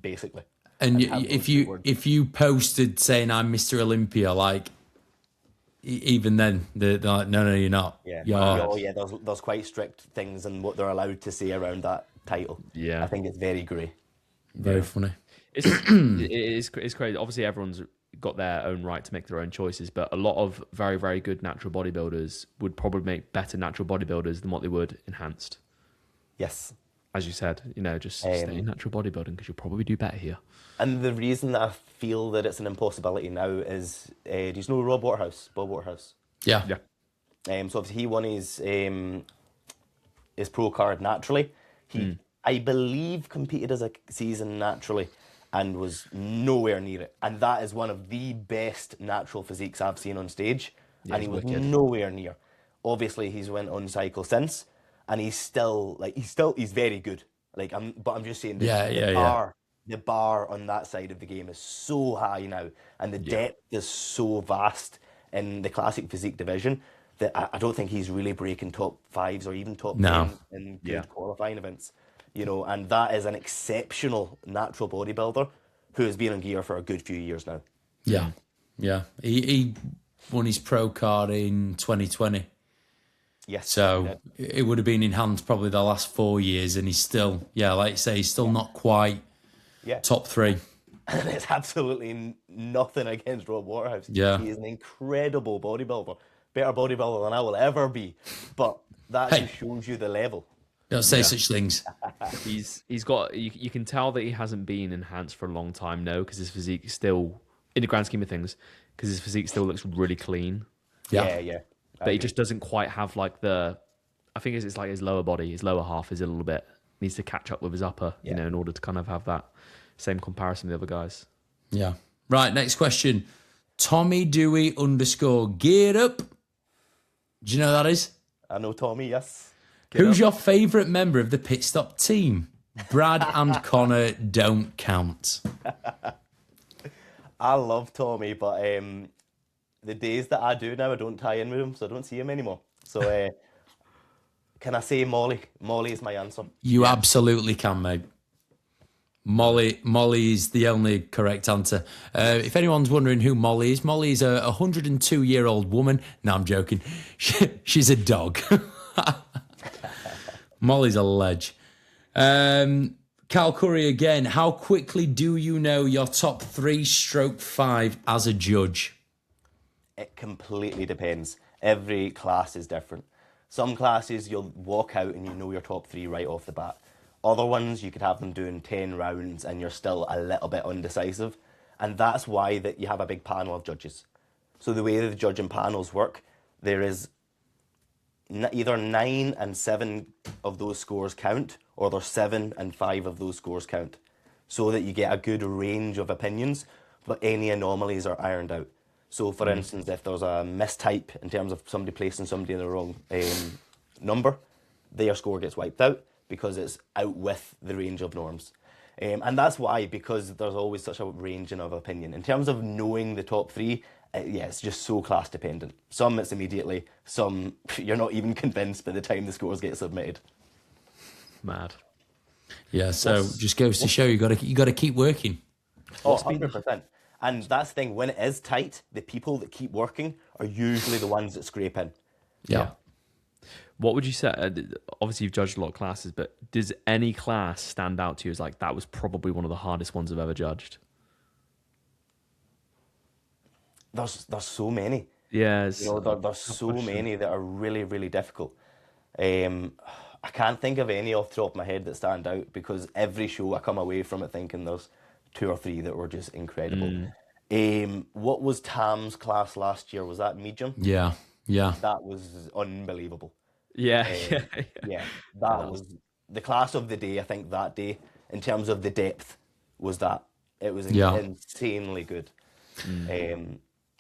basically. And if you posted saying I'm Mr. Olympia, like even then they're like, no, you're not. Yeah. There's quite strict things in what they're allowed to say around that title. Yeah. I think it's very grey. Very funny. It's crazy. Obviously, everyone's got their own right to make their own choices, but a lot of very, very good natural bodybuilders would probably make better natural bodybuilders than what they would enhanced. Yes. as you said, just stay in natural bodybuilding because you'll probably do better here. And the reason that I feel that it's an impossibility now is, do you know Bob Waterhouse? Yeah. So obviously he won his pro card naturally. He, I believe, competed as a season naturally and was nowhere near it. And that is one of the best natural physiques I've seen on stage. Yeah, and he was wicked. nowhere near. Obviously, he's went on cycle since, and he's very good. But I'm just saying the bar on that side of the game is so high now, and the depth is so vast in the classic physique division that I don't think he's really breaking top 5s or even top 10 in good qualifying events. And that is an exceptional natural bodybuilder who has been on gear for a good few years now. Yeah. He won his pro card in 2020. Yes. So it would have been in hand probably the last 4 years, and he's still, like you say, he's still not quite top 3. And it's absolutely nothing against Rob Waterhouse. Yeah. He is an incredible bodybuilder. Better bodybuilder than I will ever be. But that just shows you the level. Don't say such things. He's got, you can tell that he hasn't been enhanced for a long time now because his physique still, in the grand scheme of things, because his physique still looks really clean. Yeah. But he just doesn't quite have I think it's like his lower body, his lower half is a little bit, needs to catch up with his upper, in order to kind of have that same comparison with the other guys. Yeah. Right, next question. Tommy Dewey _ gear up. Do you know who that is? I know Tommy, yes. Who's your favourite member of the pit stop team? Brad and Connor don't count. I love Tommy, but the days that I do now, I don't tie in with him, so I don't see him anymore. So can I say Molly? Molly is my answer. You absolutely can, mate. Molly is the only correct answer. If anyone's wondering who Molly is a 102-year-old woman. No, I'm joking. She's a dog. Molly's a ledge. Cal Curry again. How quickly do you know your top 3/5 as a judge? It completely depends. Every class is different. Some classes you'll walk out and you know your top 3 right off the bat. Other ones, you could have them doing 10 rounds and you're still a little bit undecisive. And that's why that you have a big panel of judges. So the way that the judging panels work, there is either 9 and 7 of those scores count, or there's 7 and 5 of those scores count. So that you get a good range of opinions, but any anomalies are ironed out. So for instance, if there's a mistype in terms of somebody placing somebody in the wrong number, their score gets wiped out, because it's out with the range of norms. And that's why, because there's always such a range of opinion. In terms of knowing the top 3, it's just so class dependent. Some it's immediately, some you're not even convinced by the time the scores get submitted. Mad. Yeah, so just goes to show you got to keep working. Oh, 100%. And that's the thing, when it is tight, the people that keep working are usually the ones that scrape in. Yeah. What would you say? Obviously, you've judged a lot of classes, but does any class stand out to you as like, that was probably one of the hardest ones I've ever judged? There's so many. Yes. There's so many that are really, really difficult. I can't think of any off the top of my head that stand out, because every show I come away from it thinking there's 2 or 3 that were just incredible. What was Tam's class last year? Was that medium? Yeah. That was unbelievable. Yeah. That was the class of the day. I think that day, in terms of the depth, was that. It was insanely good.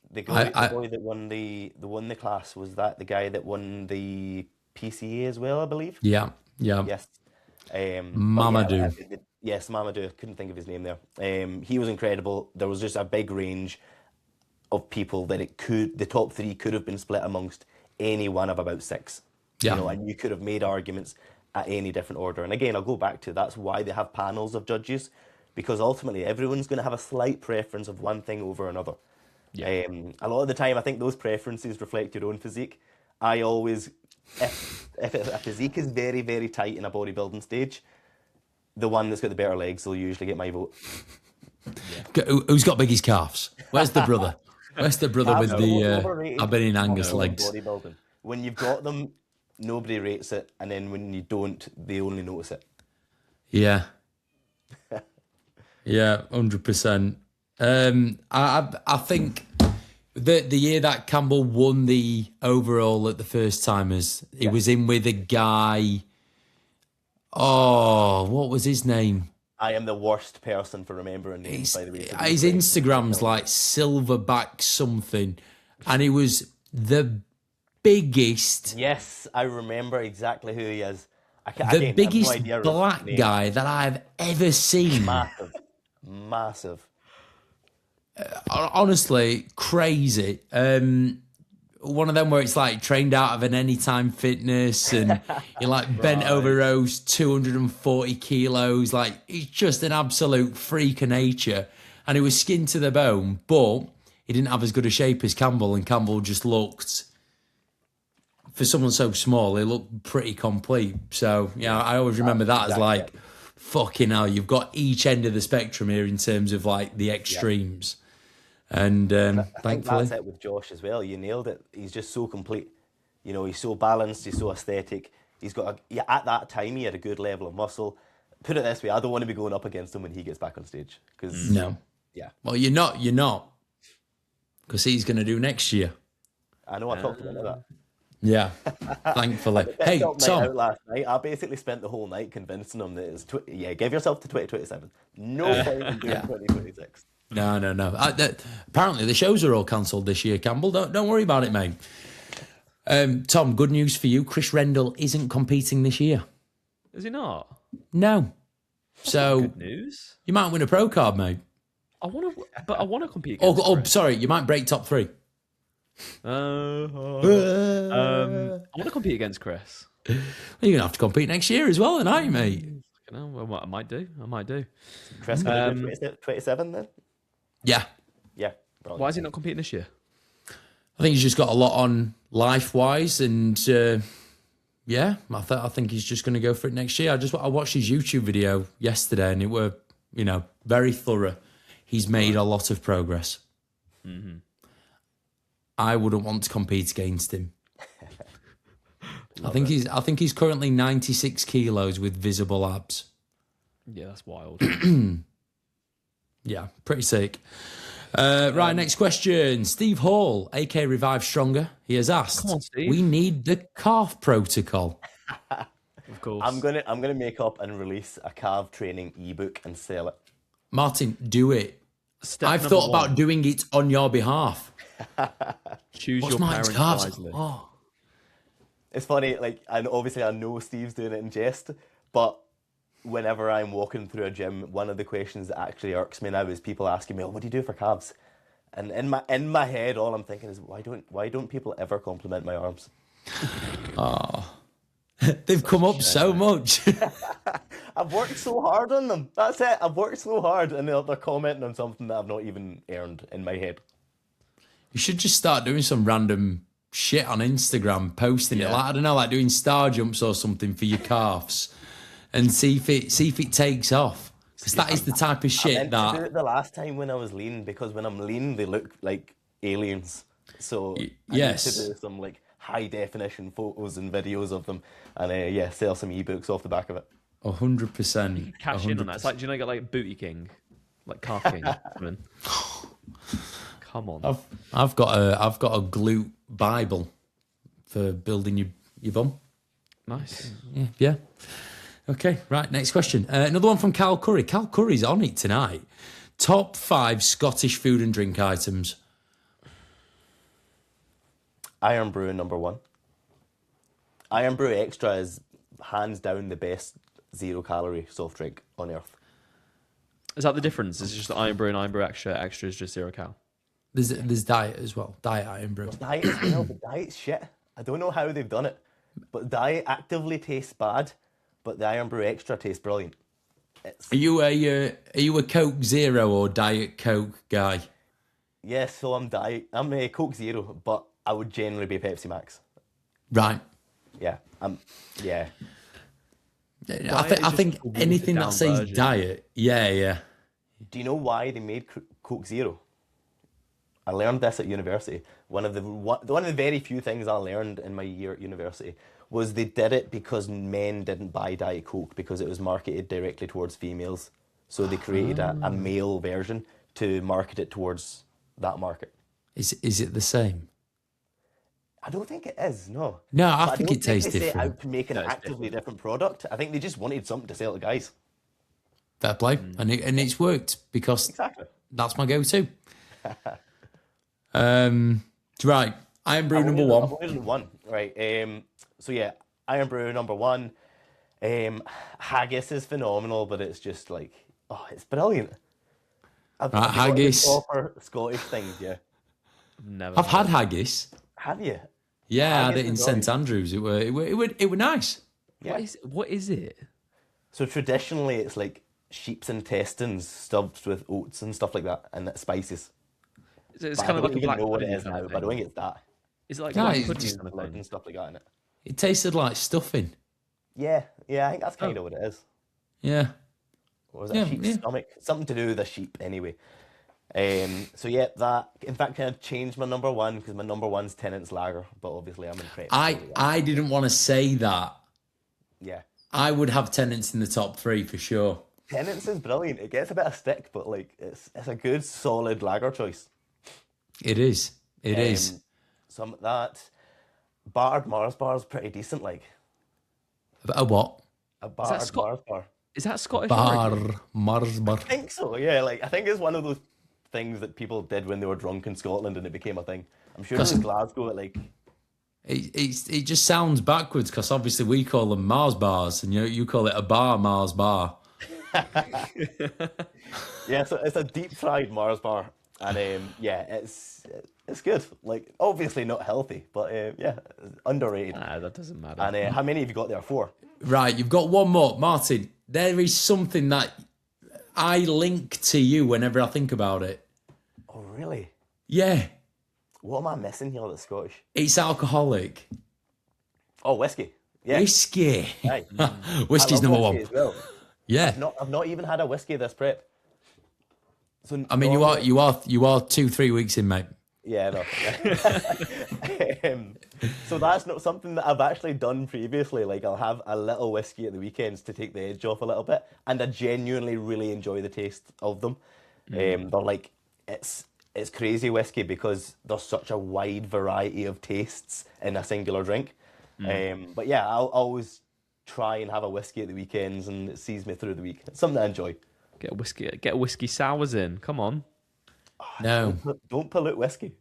The boy that won the class, was that the guy that won the PCA as well, I believe? Yeah. Yes. Mamadou. Yes, Mamadou. I couldn't think of his name there. He was incredible. There was just a big range of people that the top 3 could have been split amongst any one of about 6. Yeah. And you could have made arguments at any different order. And again, I'll go back to, that's why they have panels of judges, because ultimately everyone's going to have a slight preference of one thing over another. Yeah. A lot of the time, I think those preferences reflect your own physique. I always, if a physique is very, very tight in a bodybuilding stage, the one that's got the better legs will usually get my vote. Yeah. Who's got biggest calves? Where's the brother? Where's the brother with the Aberdeen Angus legs? When you've got them, nobody rates it, and then when you don't, they only notice it. Yeah. Yeah, 100%. I think the year that Campbell won the overall at the first timers, he was in with a guy. Oh, what was his name? I am the worst person for remembering names, by the way. His Instagram's like Silverback something, and he was the biggest. Yes, I remember exactly who he is. The biggest black guy that I've ever seen. Massive. Honestly, crazy. One of them where it's like trained out of an Anytime Fitness and he like bent over rows 240 kilos. Like he's just an absolute freak of nature. And he was skin to the bone, but he didn't have as good a shape as Campbell. And Campbell just looked, for someone so small, he looked pretty complete. So, yeah, I always remember that as like, fucking hell, you've got each end of the spectrum here in terms of like the extremes. And I thankfully, think that's it with Josh as well. You nailed it. He's just so complete. You know, he's so balanced. He's so aesthetic. He's got at that time he had a good level of muscle. Put it this way, I don't want to be going up against him when he gets back on stage. Because no, yeah. Well, you're not, because he's going to do next year. I know. I talked about that. Yeah, thankfully. Hey, Tom. Last night, I basically spent the whole night convincing him that it's give yourself to 2027. No point in doing 2026. No. Apparently, the shows are all cancelled this year, Campbell. Don't worry about it, mate. Tom, good news for you. Chris Rendell isn't competing this year. Is he not? No. So good news. You might win a pro card, mate. I want to compete. Sorry, you might break top 3. I want to compete against Chris. Well, you're gonna have to compete next year as well, aren't you, mate? I might do. Chris, can you do 27 then? Yeah. Brilliant. Why is he not competing this year? I think he's just got a lot on life-wise, and I think he's just going to go for it next year. I watched his YouTube video yesterday, and it were very thorough. He's made a lot of progress. Mm-hmm. I wouldn't want to compete against him. I think he's currently 96 kilos with visible abs. Yeah, that's wild. Yeah, pretty sick. Right, next question. Steve Hall, AK Revive Stronger, he has asked, come on, Steve. We need the calf protocol. Of course. I'm gonna make up and release a calf training ebook and sell it. Martin, do it. I've thought about doing it on your behalf. Choose What's your mine's parents calves? wisely. Oh. It's funny, like, and obviously I know Steve's doing it in jest, but whenever I'm walking through a gym, one of the questions that actually irks me now is people asking me, "Oh, what do you do for calves?" And in my head, all I'm thinking is, why don't people ever compliment my arms? Oh. They've come up so much. I've worked so hard on them. That's it. I've worked so hard, and they're commenting on something that I've not even earned in my head. You should just start doing some random shit on Instagram, posting it, like, I don't know, like doing star jumps or something for your calves, and see if it takes off. Because that is the type of shit I meant to do it the last time when I was lean, because when I'm lean, they look like aliens. So I need to do some like high definition photos and videos of them, and sell some ebooks off the back of it. 100%. Cash in on that. It's like, do you know, you get like Booty King, like Calf King. Come on. I've got a glute Bible for building your bum. Nice. Yeah. Okay, right, next question. Another one from Cal Curry. Cal Curry's on it tonight. Top 5 Scottish food and drink items. Iron Brew number 1. Iron Brew Extra is hands down the best 0-calorie soft drink on earth. Is that the difference? Is it just Iron Brew and Iron Brew Extra? Extra is just 0 cal. There's diet as well. Diet Iron Brew. Diet as well, but diet's shit. I don't know how they've done it. But diet actively tastes bad, but the Iron Brew Extra tastes brilliant. Are you a Coke Zero or Diet Coke guy? Yes, so I'm a Coke Zero, but I would generally be Pepsi Max. Right. Yeah. Yeah. I think anything that says version. Diet, yeah. Do you know why they made Coke Zero? I learned this at university. One of the very few things I learned in my year at university was they did it because men didn't buy Diet Coke because it was marketed directly towards females. So they created a male version to market it towards that market. Is it the same? I don't think it is, no. No, But I think it tastes they set different. out to make an actively different product. I think they just wanted something to sell to guys. Fair play. And it's worked because Exactly. that's my go-to. Right. Iron Brew number one. I've only one. Right. So yeah, Iron Brew number one. Haggis is phenomenal, but it's just like, oh, it's brilliant. Have you got the haggis. proper Scottish things, yeah. Never. I've had haggis. Have you? Yeah, I had Haggis it in is St Andrews. It were nice. Yeah. What is it? So traditionally, it's like sheep's intestines stuffed with oats and stuff like that, and spices. It's But kind I of don't like a even black know what it pudding is kind now, of but I don't thing. think it's that. Is it like No, black it's pudding Just kind of blood thing? and stuff like that in it. It tasted like stuffing. Yeah, I think that's kind of what it is. Yeah. Or was it Yeah, a sheep's yeah. stomach? Something to do with a sheep, anyway. So yeah, that in fact kind of changed my number one because my number one's Tennant's Lager, but obviously I'm in prep. I didn't want to say that. Yeah, I would have Tenants in the top 3 for sure. Tennant's is brilliant. It gets a bit of stick, but like it's a good solid lager choice. It is. It is. Some of that battered Mars bar is pretty decent. Like A what? a battered Mars bar. Is that Scottish? Bar. origin? Mars bar. I think so. Yeah, like I think it's one of those things that people did when they were drunk in Scotland and it became a thing. I'm sure it was Glasgow at like. It just sounds backwards because obviously we call them Mars bars and you call it a bar Mars bar. Yeah, so it's a deep fried Mars bar, and yeah, it's good. Like obviously not healthy, but yeah, underrated. Nah, that doesn't matter. And how many have you got there? 4. Right, you've got one more. Martin, there is something that I link to you whenever I think about it. Oh really? Yeah, What am I missing here that's Scottish? it's alcoholic. Oh, whiskey. Yeah. Whiskey. Right. Whiskey's I love number whiskey 1. as well. Yeah. I've not even had a whiskey this prep. So I mean, normally- you are 2-3 weeks in, mate. Yeah, no. So that's not something that I've actually done previously. Like I'll have a little whiskey at the weekends to take the edge off a little bit, and I genuinely really enjoy the taste of them. They're like it's crazy whiskey because there's such a wide variety of tastes in a singular drink. But yeah, I'll always try and have a whiskey at the weekends, and it sees me through the week. It's something I enjoy. Get whiskey sours in. Come on. No, Don't pollute whiskey.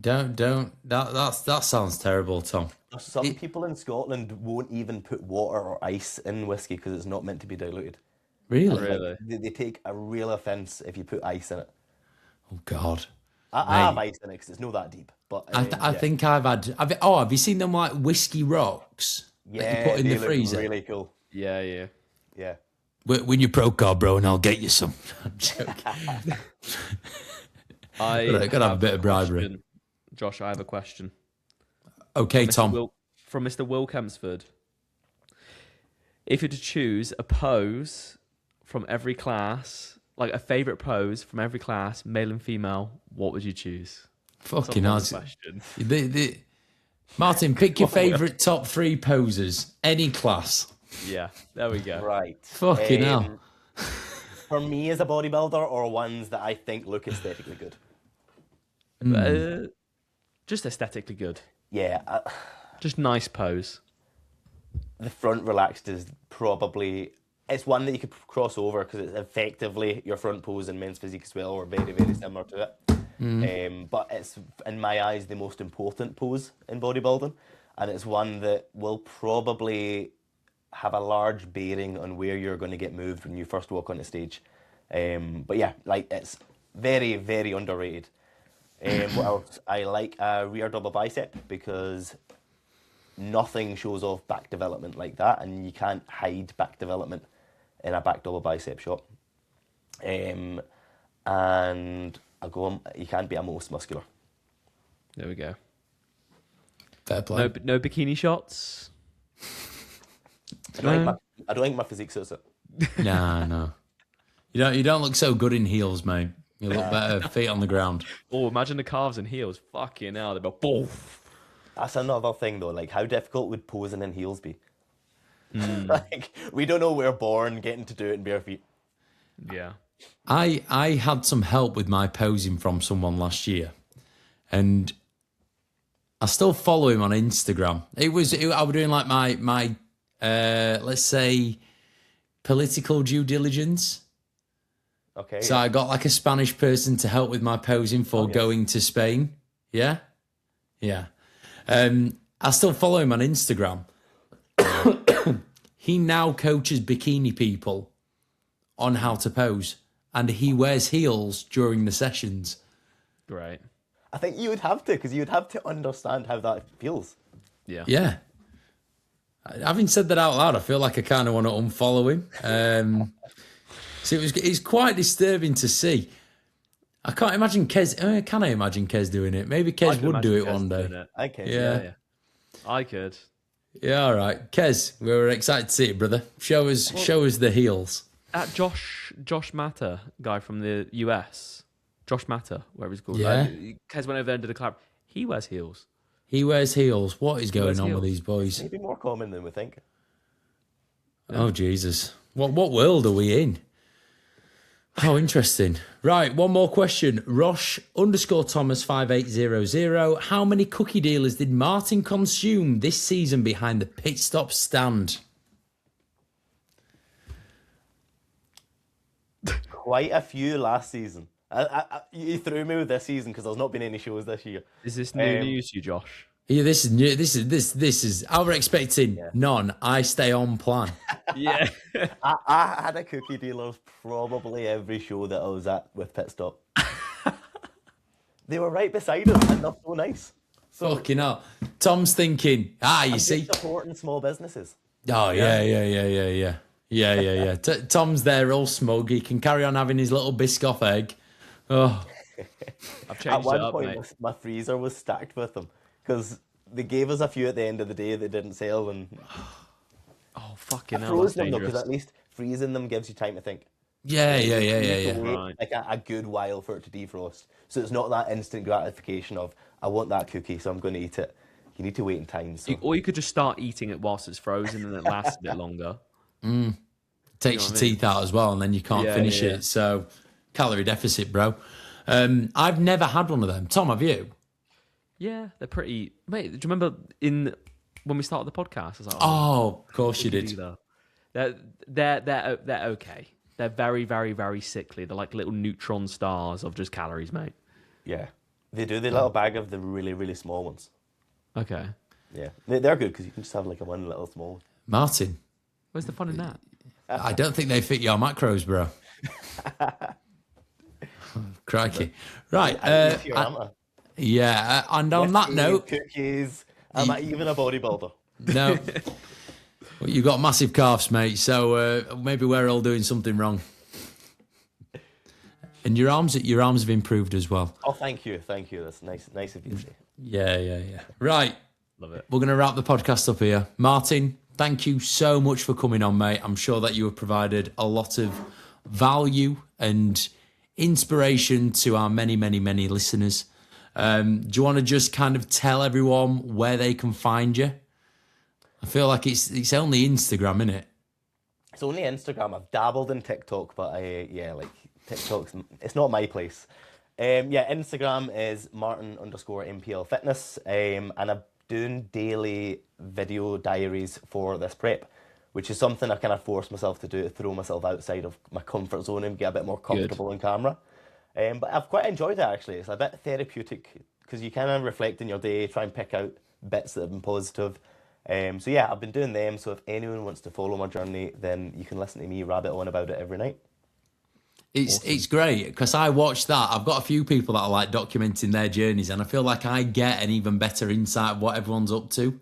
don't. That sounds terrible, Tom. Some people in Scotland won't even put water or ice in whiskey because it's not meant to be diluted. Really? Really? They take a real offence if you put ice in it. Oh God. I have ice in it because it's not that deep. But I think I've had. Have you seen them like whiskey rocks that you put in they the look freezer? really cool. Yeah. Yeah. When you pro card, bro, and I'll get you some. I'm joking. Gotta have a bit of bribery. Question. Josh, I have a question. Okay, Tom. From Mr. Will Kempsford. If you had to choose a pose from every class, like a favourite pose from every class, male and female, what would you choose? Fucking That's a hell. question. Martin, pick your favourite top 3 posers, any class. Yeah, there we go. Right. Fucking hell. For me as a bodybuilder, or ones that I think look aesthetically good. Just aesthetically good. Yeah. Just nice pose. The front relaxed is probably... It's one that you could cross over because it's effectively your front pose in men's physique as well, or very, very similar to it. But it's, in my eyes, the most important pose in bodybuilding. And it's one that will probably have a large bearing on where you're going to get moved when you first walk on the stage. But yeah, like it's very, very underrated. What else? I like a rear double bicep because nothing shows off back development like that, and you can't hide back development in a back double bicep shot. And you can't be a most muscular. There we go. Fair play. No bikini shots. I don't think my physique suits it. No. You don't look so good in heels, mate. You look better, feet on the ground. Oh, imagine the calves and heels. Fucking hell, they'd be boof. That's another thing though. Like, how difficult would posing in heels be? Like, we don't know we're born getting to do it in bare feet. Yeah. I had some help with my posing from someone last year, and I still follow him on Instagram. I was doing like my let's say political due diligence. Okay. So I got like a Spanish person to help with my posing for going to Spain. Yeah, yeah. I still follow him on Instagram. He now coaches bikini people on how to pose, and he wears heels during the sessions. Great. I think you would have to, because you would have to understand how that feels. Yeah. Yeah. Having said that out loud, I feel like I kind of want to unfollow him. So it's quite disturbing to see. I can't imagine Kez. Can I imagine Kez doing it? Maybe Kez would do it one day. I can. Yeah. I could. Yeah, all right. Kez, we were excited to see it, brother. Show us the heels. That Josh Matter guy from the US, Josh Matter, whatever he's called. Yeah. Kez went over there and did a collab. He wears heels. He wears heels. What is going on with these boys? Maybe more common than we think. Oh, Jesus. What world are we in? Oh, interesting. Right, one more question. Rosh_Thomas5800. How many cookie dealers did Martin consume this season behind the pit stop stand? Quite a few last season. You threw me with this season because there's not been any shows this year. Is this new news to you, Josh? Yeah, this is new. This is. I was expecting none. I stay on plan. Yeah. I had a cookie dealer probably every show that I was at with Pit Stop. They were right beside us, and they're so nice. Fucking hell. Tom's thinking, you see. Supporting small businesses. Oh, yeah. Tom's there all smug. He can carry on having his little Biscoff egg. Oh. I've changed At one it up, point, mate. my freezer was stacked with them because they gave us a few at the end of the day that didn't sell, and Oh, fucking I hell. froze That's them though because dangerous. at least freezing them gives you time to think. Yeah. Wait, Right. like a good while for it to defrost. So it's not that instant gratification of, I want that cookie, so I'm going to eat it. You need to wait in time. So. Or you could just start eating it whilst it's frozen and it lasts a bit longer. Takes your teeth out as well, and then you can't finish it. So, calorie deficit, bro. I've never had one of them. Tom, have you? Yeah, they're pretty. Mate, do you remember when we started the podcast? I was like, Oh, of course you did. They're okay. They're very, very, very sickly. They're like little neutron stars of just calories, mate. Yeah. They do the little bag of the really, really small ones. Okay. Yeah. They're good because you can just have like a one little small one. Martin, Where's the fun in that? I don't think they fit your macros, bro. Crikey. Right. Yeah, and on that note... Cookies. Am I even a bodybuilder? No. Well, you got massive calves, mate, so maybe we're all doing something wrong. And your arms have improved as well. Oh, thank you. That's nice of you to say. Yeah. Right. Love it. We're going to wrap the podcast up here. Martin, thank you so much for coming on, mate. I'm sure that you have provided a lot of value and inspiration to our many, many, many listeners. Do you want to just kind of tell everyone where they can find you? I feel like it's only Instagram, isn't it? It's only Instagram. I've dabbled in TikTok, but TikTok's it's not my place. Instagram is Martin_MPL Fitness, and I'm doing daily video diaries for this prep, which is something I kind of forced myself to do to throw myself outside of my comfort zone and get a bit more comfortable on camera. But I've quite enjoyed it actually. It's a bit therapeutic because you kind of reflect in your day, try and pick out bits that have been positive. I've been doing them. So if anyone wants to follow my journey, then you can listen to me rabbit on about it every night. It's great because I watch that. I've got a few people that are like documenting their journeys, and I feel like I get an even better insight of what everyone's up to.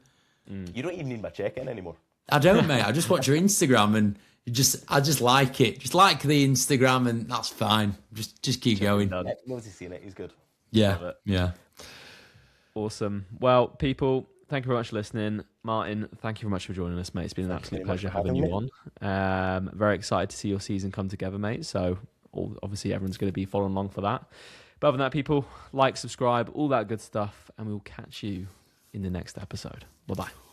You don't even need my check-in anymore. I don't, mate. I just watch your Instagram and I just like it. Just like the Instagram, and that's fine. Just keep going. Nick knows he's seen it. He's good. Yeah. Awesome. Well, people, thank you very much for listening. Martin, thank you very much for joining us, mate. It's been an absolute pleasure having you on. Very excited to see your season come together, mate. So obviously everyone's going to be following along for that. But other than that, people, like, subscribe, all that good stuff, and we'll catch you in the next episode. Bye-bye.